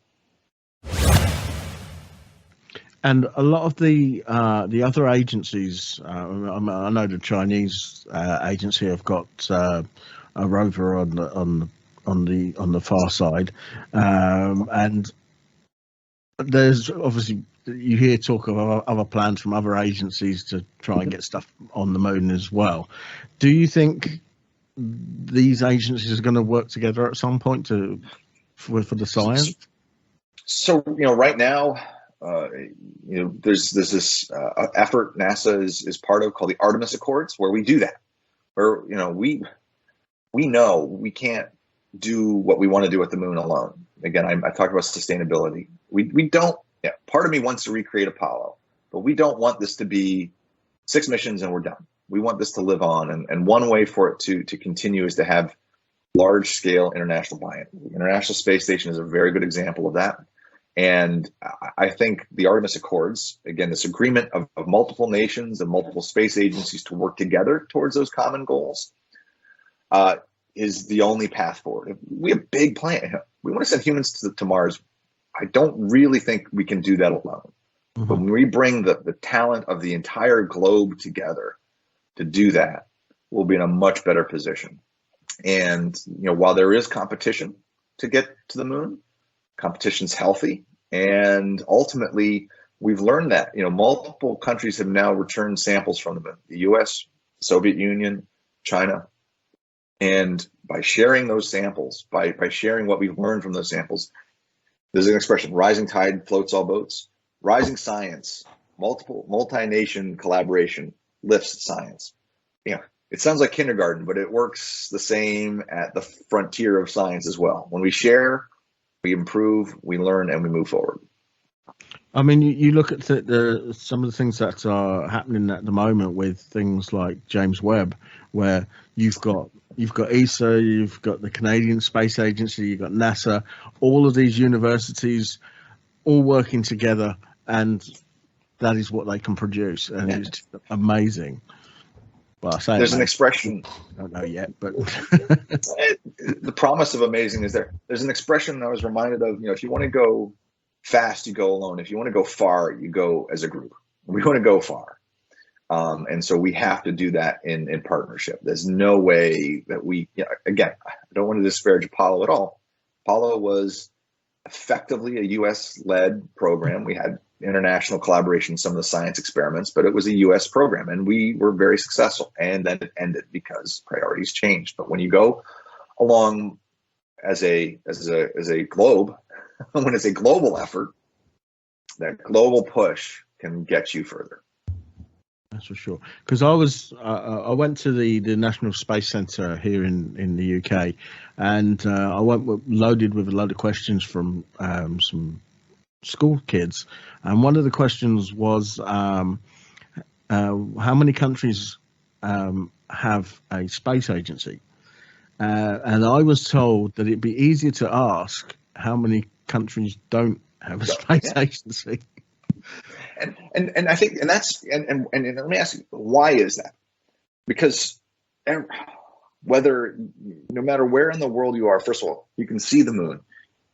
And a lot of the other agencies, I know the Chinese agency have got a rover on the far side, and there's obviously, you hear talk of other plans from other agencies to try and get stuff on the moon as well. Do you think these agencies are going to work together at some point for the science? So right now, there's this effort NASA is part of, called the Artemis Accords, where we do that. Where we know we can't do what we want to do at the moon alone. Again, I talked about sustainability. We don't. Part of me wants to recreate Apollo, but we don't want this to be 6 missions and we're done. We want this to live on, and one way for it to continue is to have large-scale international buy-in. The International Space Station is a very good example of that. And I think the Artemis Accords, again, this agreement of multiple nations and multiple space agencies to work together towards those common goals, is the only path forward. We have big plans. We want to send humans to Mars. I don't really think we can do that alone. Mm-hmm. But when we bring the talent of the entire globe together to do that, we'll be in a much better position. And while there is competition to get to the moon, competition's healthy. And ultimately, we've learned that multiple countries have now returned samples from the moon: the U.S., Soviet Union, China. And by sharing those samples, by sharing what we've learned from those samples, there's an expression: rising tide floats all boats. Rising science, multi-nation collaboration lifts science. It sounds like kindergarten, but it works the same at the frontier of science as well. When we share, we improve, we learn, and we move forward. I mean, you look at some of the things that are happening at the moment with things like James Webb, where you've got ESA, you've got the Canadian Space Agency, you've got NASA, all of these universities all working together, and that is what they can produce, and it's amazing. Well, I say there's an expression. I don't know yet, but The promise of amazing is there. There's an expression I was reminded of. If you want to go fast, you go alone. If you want to go far, you go as a group. We want to go far. And so we have to do that in partnership. There's no way that again, I don't want to disparage Apollo at all. Apollo was effectively a US-led program. We had international collaboration in some of the science experiments, but it was a US program, and we were very successful. And then it ended because priorities changed. But when you go along as a globe, when it's a global effort, that global push can get you further. That's for sure. Because I went to the National Space Centre here in the UK, and I went loaded with a load of questions from some school kids, and one of the questions was how many countries have a space agency, and I was told that it'd be easier to ask how many countries don't have a space agency. And I think, and let me ask you, why is that? Because no matter where in the world you are, first of all, you can see the moon,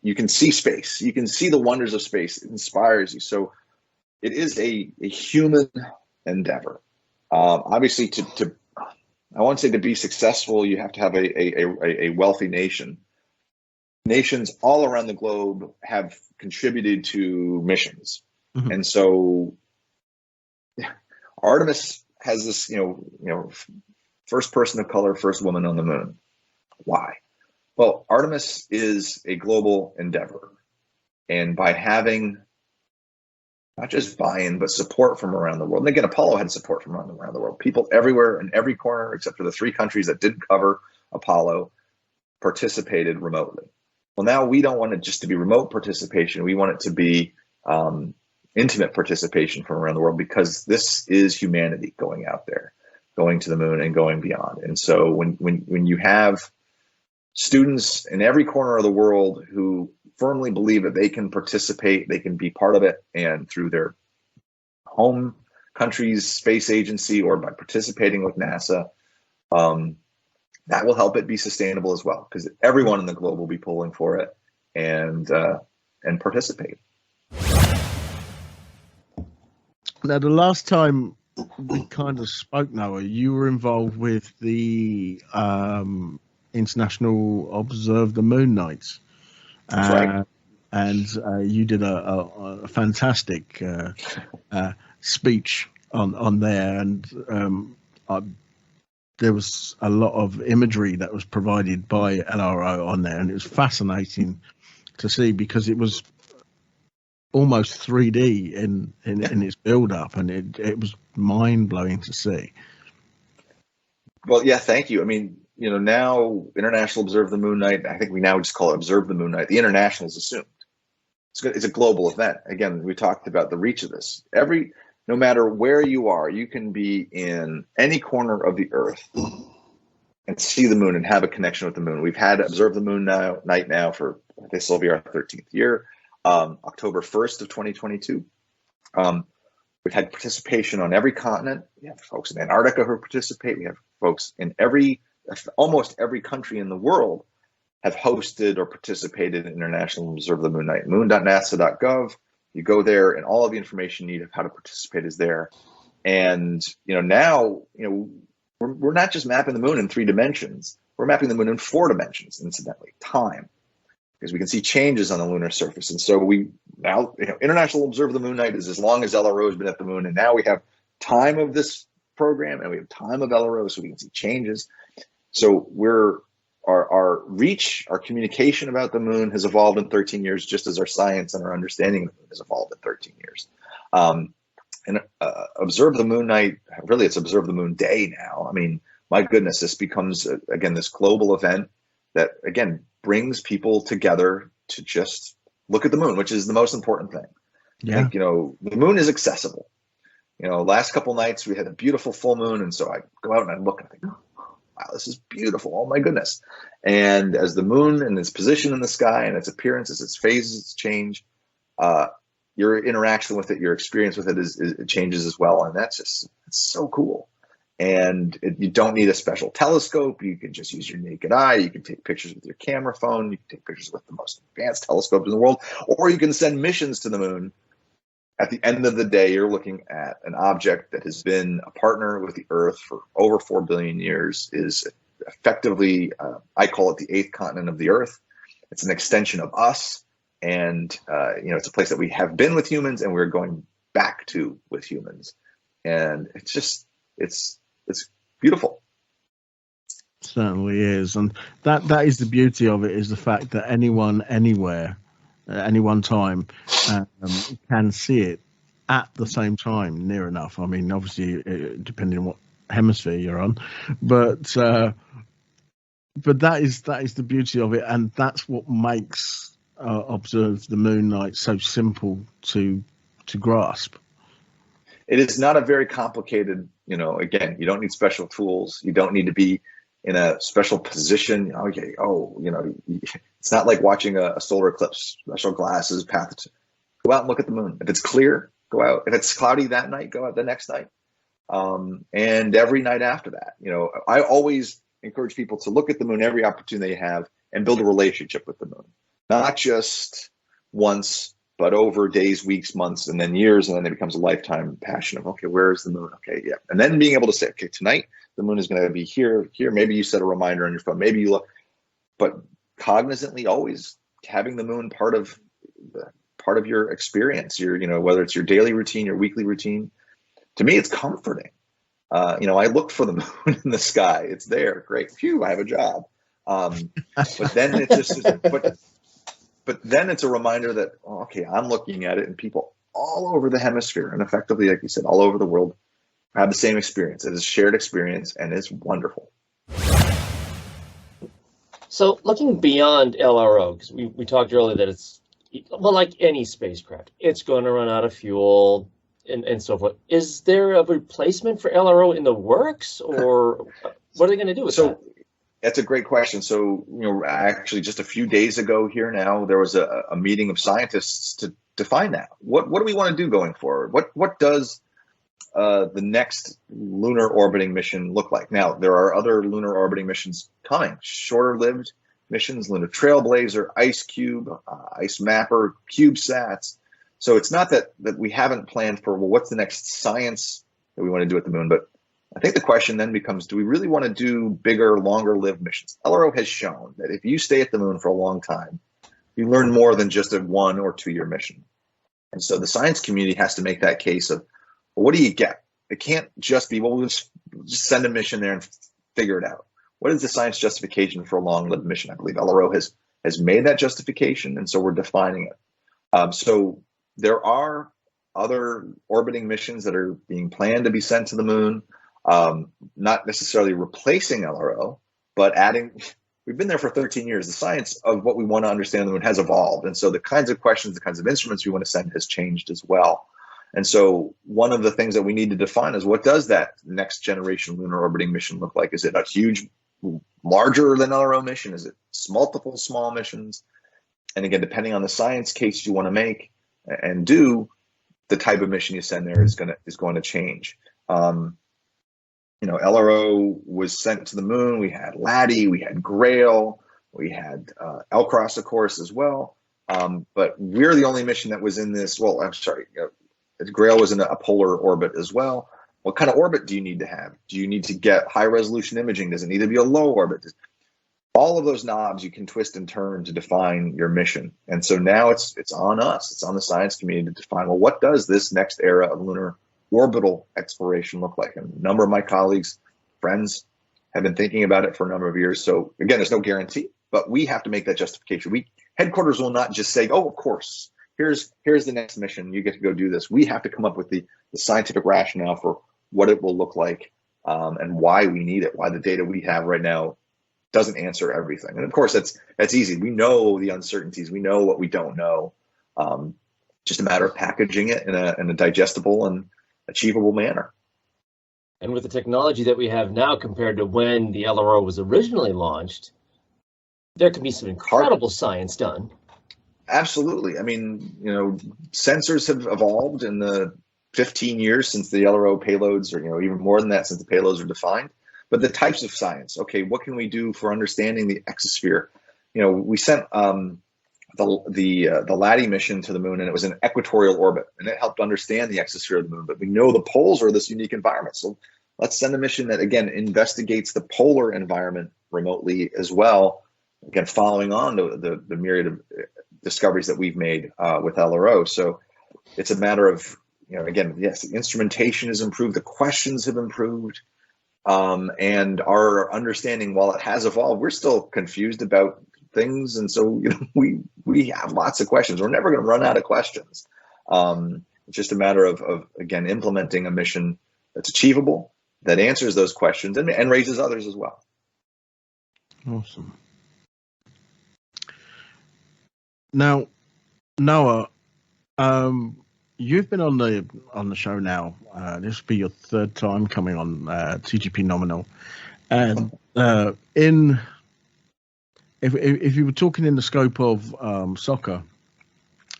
you can see space, you can see the wonders of space. It inspires you. So it is a human endeavor. Obviously, I won't say to be successful, you have to have a wealthy nation. Nations all around the globe have contributed to missions. Mm-hmm. And so Artemis has this, first person of color, first woman on the moon. Why? Well, Artemis is a global endeavor. And by having not just buy-in, but support from around the world. And again, Apollo had support from around the world. People everywhere in every corner, except for the 3 countries that did cover Apollo, participated remotely. Well, now we don't want it just to be remote participation. We want it to be intimate participation from around the world, because this is humanity going out there, going to the moon and going beyond. And so when you have students in every corner of the world who firmly believe that they can participate, they can be part of it, and through their home country's space agency or by participating with NASA, that will help it be sustainable as well, because everyone in the globe will be pulling for it and participate. Now, the last time we kind of spoke, Noah, you were involved with the International Observe the Moon Nights. That's right. And you did a fantastic speech on there, and there was a lot of imagery that was provided by LRO on there, and it was fascinating to see, because it was almost 3D in its build-up, and it was mind-blowing to see. Well, yeah, thank you. I mean, now International Observe the Moon Night, I think we now just call it Observe the Moon Night. The international is assumed. It's a global event. Again, we talked about the reach of this. No matter where you are, you can be in any corner of the Earth and see the moon and have a connection with the moon. We've had Observe the Moon Night now for, this will be our 13th year, October 1st of 2022. We've had participation on every continent. We have folks in Antarctica who participate. We have folks in almost every country in the world have hosted or participated in International Observe the Moon Night. moon.nasa.gov. You go there, and all of the information you need of how to participate is there. And now we're not just mapping the moon in 3 dimensions. We're mapping the moon in 4 dimensions, incidentally, time, because we can see changes on the lunar surface. And so we now, International Observe the Moon Night is as long as LRO has been at the moon, and now we have time of this program and we have time of LRO, so we can see changes. So our reach, our communication about the moon has evolved in 13 years, just as our science and our understanding of the moon has evolved in 13 years. And Observe the Moon Night, really it's Observe the Moon Day now. I mean, my goodness, this becomes, again, this global event that, again, brings people together to just look at the moon, which is the most important thing. Yeah. I think, the moon is accessible. Last couple nights we had a beautiful full moon, and so I go out and I look and I think, wow, this is beautiful. Oh my goodness. And as the moon and its position in the sky and its appearance, as its phases change, your interaction with it, your experience with it it changes as well. And it's so cool. And you don't need a special telescope. You can just use your naked eye. You can take pictures with your camera phone. You can take pictures with the most advanced telescopes in the world, or you can send missions to the moon. At the end of the day, you're looking at an object that has been a partner with the Earth for over 4 billion years, is effectively, I call it the 8th continent of the Earth. It's an extension of us. And, it's a place that we have been with humans and we're going back to with humans. And it's beautiful. Certainly is. And that is the beauty of it, is the fact that anyone, anywhere, at any one time, can see it at the same time, near enough. I mean, obviously, depending on what hemisphere you're on, but that is the beauty of it, and that's what makes Observe the Moon Night so simple to grasp. It is not a very complicated, again, you don't need special tools. You don't need to be in a special position. Okay. It's not like watching a solar eclipse, special glasses, path. Go out and look at the moon. If it's clear, go out. If it's cloudy that night, go out the next night. And every night after that, I always encourage people to look at the moon every opportunity they have and build a relationship with the moon. Not just once, but over days, weeks, months, and then years, and then it becomes a lifetime passion of, okay, where is the moon? Okay, yeah. And then being able to say, okay, tonight the moon is going to be here. Maybe you set a reminder on your phone. Maybe you look, but cognizantly always having the moon part of your experience. Whether it's your daily routine, your weekly routine. To me, it's comforting. I look for the moon in the sky. It's there. Great. Phew, I have a job. But then it just but then it's a reminder that, okay, I'm looking at it, and people all over the hemisphere, and effectively, like you said, all over the world, have the same experience. It is a shared experience, and it's wonderful. So looking beyond LRO, because we talked earlier that it's, well, like any spacecraft, it's going to run out of fuel and so forth. Is there a replacement for LRO in the works, or what are they going to do with that? That's a great question. So, actually just a few days ago here now, there was a meeting of scientists to define that. What do we want to do going forward? What does the next lunar orbiting mission look like? Now, there are other lunar orbiting missions coming, shorter-lived missions, Lunar Trailblazer, IceCube, Ice Mapper, CubeSats. So it's not that we haven't planned for, well, what's the next science that we want to do at the moon, but I think the question then becomes, do we really want to do bigger, longer-lived missions? LRO has shown that if you stay at the moon for a long time, you learn more than just a 1 or 2 year mission. And so the science community has to make that case of, well, what do you get? It can't just be, well, we'll just send a mission there and figure it out. What is the science justification for a long-lived mission? I believe LRO has made that justification, and so we're defining it. So there are other orbiting missions that are being planned to be sent to the moon. Not necessarily replacing LRO, but adding. We've been there for 13 years. The science of what we want to understand the moon has evolved. And so the kinds of questions, the kinds of instruments we want to send has changed as well. And so one of the things that we need to define is, what does that next generation lunar orbiting mission look like? Is it a huge, larger than LRO mission? Is it multiple small missions? And again, depending on the science case you want to make and do, the type of mission you send there is going to change. LRO was sent to the moon. We had Laddie, we had Grail, we had L-Cross, of course, as well. But we're the only mission that was in this. Well, I'm sorry, Grail was in a polar orbit as well. What kind of orbit do you need to have? Do you need to get high resolution imaging? Does it need to be a low orbit? All of those knobs you can twist and turn to define your mission. And so now it's on us. It's on the science community to define, well, what does this next era of lunar orbital exploration look like? And a number of my colleagues, friends, have been thinking about it for a number of years. So again, there's no guarantee, but we have to make that justification. Headquarters will not just say, oh, of course, here's the next mission, you get to go do this. We have to come up with the scientific rationale for what it will look like, and why we need it, why the data we have right now doesn't answer everything. And of course, that's easy. We know the uncertainties. We know what we don't know. Just a matter of packaging it in a digestible and achievable manner. And with the technology that we have now compared to when the LRO was originally launched, there can be some incredible science done. Absolutely. I mean, sensors have evolved in the 15 years since the LRO payloads, or even more than that, since the payloads were defined. But the types of science, okay, what can we do for understanding the exosphere? We sent the LADEE mission to the moon, and it was an equatorial orbit, and it helped understand the exosphere of the moon. But we know the poles are this unique environment, so let's send a mission that again investigates the polar environment remotely as well. Again, following on to the myriad of discoveries that we've made with LRO. So it's a matter of again, yes, the instrumentation has improved, the questions have improved, and our understanding, while it has evolved, we're still confused about things, and so we have lots of questions. We're never going to run out of questions. It's just a matter of again implementing a mission that's achievable, that answers those questions, and raises others as well. Awesome. Now, Noah, you've been on the show now. This will be your third time coming on TGP Nominal, and if you were talking in the scope of soccer,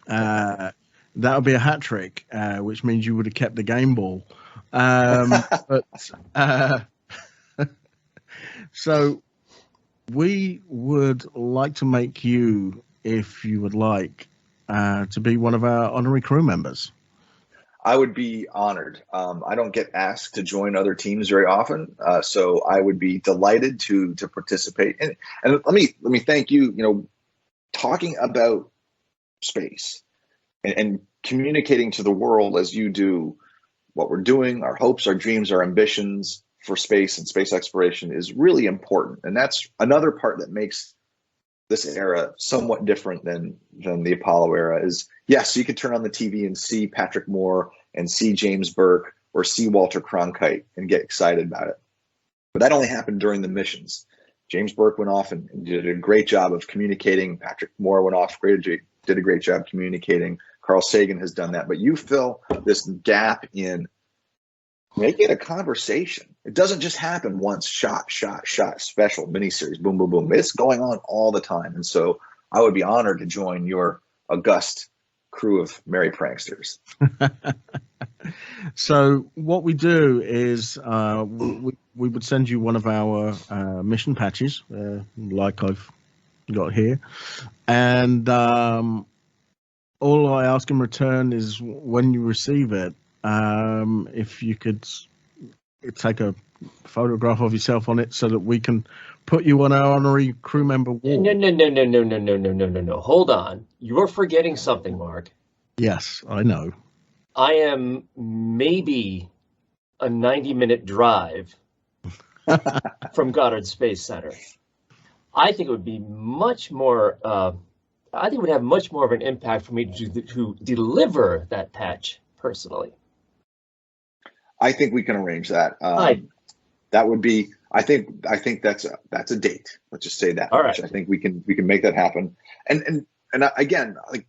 that would be a hat trick, which means you would have kept the game ball. But so we would like to make you, if you would like, to be one of our honorary crew members. I would be honored. I don't get asked to join other teams very often, so I would be delighted to participate. And let me thank you. Talking about space and communicating to the world as you do what we're doing, our hopes, our dreams, our ambitions for space and space exploration is really important. And that's another part that makes this era somewhat different than the Apollo era. Is yes, you could turn on the TV and see Patrick Moore and see James Burke or see Walter Cronkite and get excited about it. But that only happened during the missions. James Burke went off and did a great job of communicating. Patrick Moore went off, did a great job communicating. Carl Sagan has done that. But you fill this gap in making it a conversation. It doesn't just happen once, shot, special, miniseries, boom, boom, boom. It's going on all the time. And so I would be honored to join your august crew of merry pranksters. So what we do is we would send you one of our mission patches, like I've got here. And all I ask in return is when you receive it, if you could take a photograph of yourself on it so that we can put you on our honorary crew member wall. No. Hold on. You're forgetting something, Mark. Yes, I know. I am maybe a 90-minute drive from Goddard Space Center. I think it would be much more, I think it would have much more of an impact for me to deliver that patch personally. I think we can arrange that. That would be. I think that's a date. Let's just say that. All right. I think we can make that happen. And again, like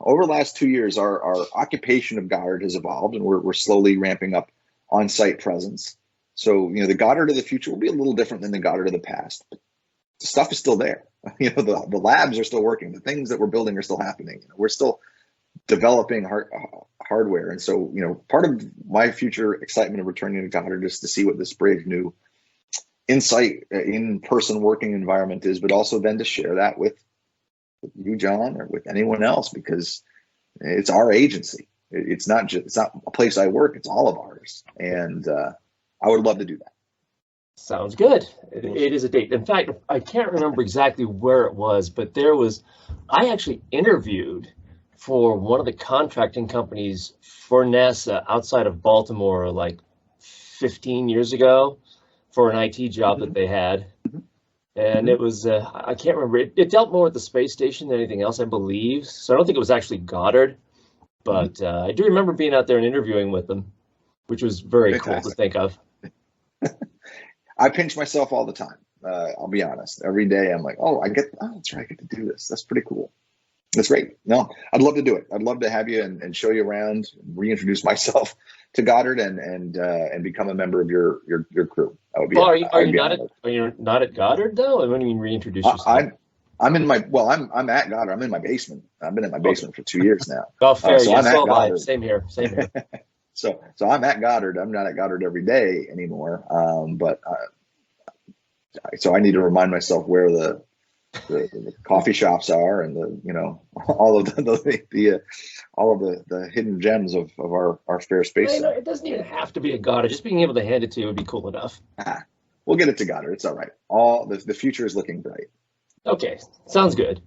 over the last 2 years, our occupation of Goddard has evolved, and we're slowly ramping up on-site presence. So the Goddard of the future will be a little different than the Goddard of the past. But the stuff is still there. The labs are still working. The things that we're building are still happening. We're still developing hardware. And so, part of my future excitement of returning to Goddard is to see what this brave new insight in-person working environment is, but also then to share that with you, John, or with anyone else, because it's our agency. It's not a place I work. It's all of ours. And I would love to do that. Sounds good. It is a date. In fact, I can't remember exactly where it was, but I actually interviewed for one of the contracting companies for NASA outside of Baltimore like 15 years ago for an IT job that they had. And it was, I can't remember, it dealt more with the space station than anything else, I believe. So I don't think it was actually Goddard, but I do remember being out there and interviewing with them, which was very cool to think of. I pinch myself all the time. I'll be honest. Every day I'm like, that's right, I get to do this. That's pretty cool. That's great. No, I'd love to do it. I'd love to have you and show you around, reintroduce myself to Goddard, and become a member of your crew. That would be. Well, are you not at Goddard though? What do you mean reintroduce yourself? I'm in my I'm at Goddard. I'm in my basement. I've been in my basement for 2 years now. Oh, fair. So Yes, I'm at Goddard. Same here. So I'm at Goddard. I'm not at Goddard every day anymore. So I need to remind myself where the coffee shops are, and all of the hidden gems of our fair space. It doesn't even have to be a Goddard. Just being able to hand it to you would be cool enough. We'll get it to Goddard. It's all right. The future is looking bright. Okay, sounds good.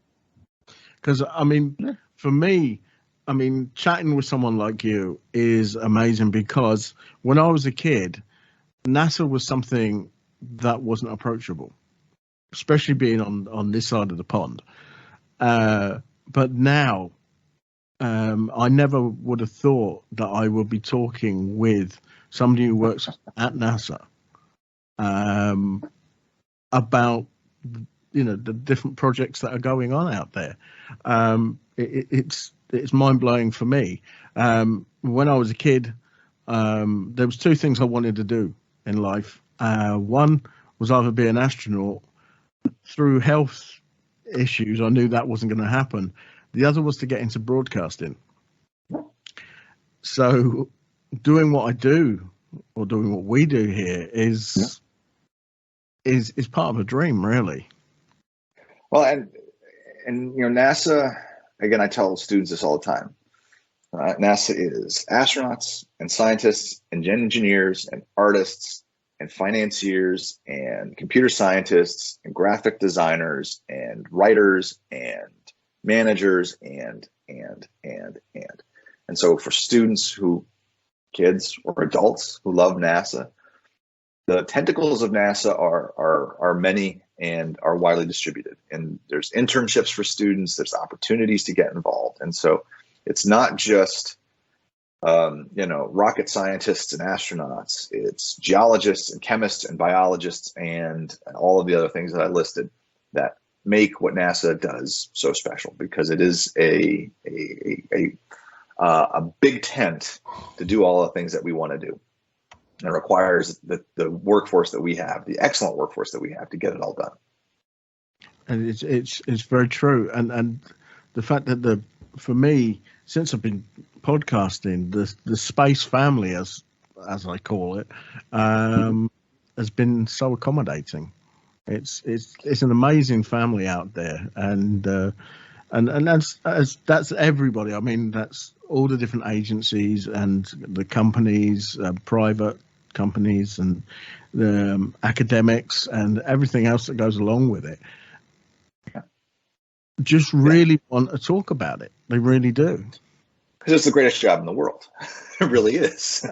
Because for me, chatting with someone like you is amazing, because when I was a kid, NASA was something that wasn't approachable, especially being on this side of the pond. But now, I never would have thought that I would be talking with somebody who works at NASA about the different projects that are going on out there. It's mind-blowing for me. When I was a kid, there was two things I wanted to do in life. One was either be an astronaut. Through health issues, I knew that wasn't going to happen. The other was to get into broadcasting. So doing what I do, or doing what we do here, is part of a dream, really. Well, and NASA, again, I tell students this all the time. NASA is astronauts and scientists and engineers and artists and financiers and computer scientists and graphic designers and writers and managers and so for students kids or adults who love NASA, the tentacles of NASA are many and are widely distributed. And there's internships for students, there's opportunities to get involved. And so it's not just rocket scientists and astronauts. It's geologists and chemists and biologists and all of the other things that I listed that make what NASA does so special, because it is a big tent to do all the things that we want to do. And it requires the workforce that we have, the excellent workforce that we have, to get it all done. And it's very true. And the fact that for me, since I've been podcasting, the space family, as I call it, has been so accommodating. It's an amazing family out there, and that's everybody. I mean, that's all the different agencies and the companies, private companies, and the academics and everything else that goes along with it. Just really want to talk about it. They really do. Because it's the greatest job in the world. It really is.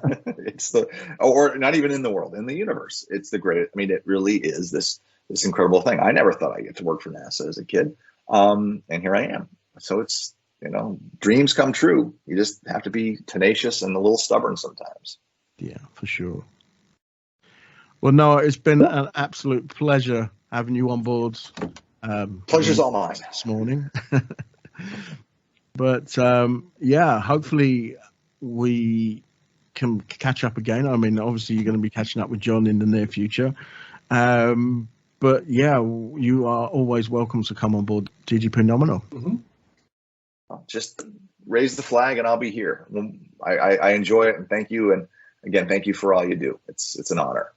Or not even in the world, in the universe. It's the greatest. I mean, it really is this incredible thing. I never thought I'd get to work for NASA as a kid. And here I am. So it's, dreams come true. You just have to be tenacious and a little stubborn sometimes. Yeah, for sure. Well, Noah, it's been an absolute pleasure having you on board. Pleasure's all mine. This morning. But hopefully we can catch up again. I mean, obviously you're going to be catching up with John in the near future. But yeah, you are always welcome to come on board TGP Nominal. Mm-hmm. Just raise the flag and I'll be here. I enjoy it, and thank you. And again, thank you for all you do. It's an honor.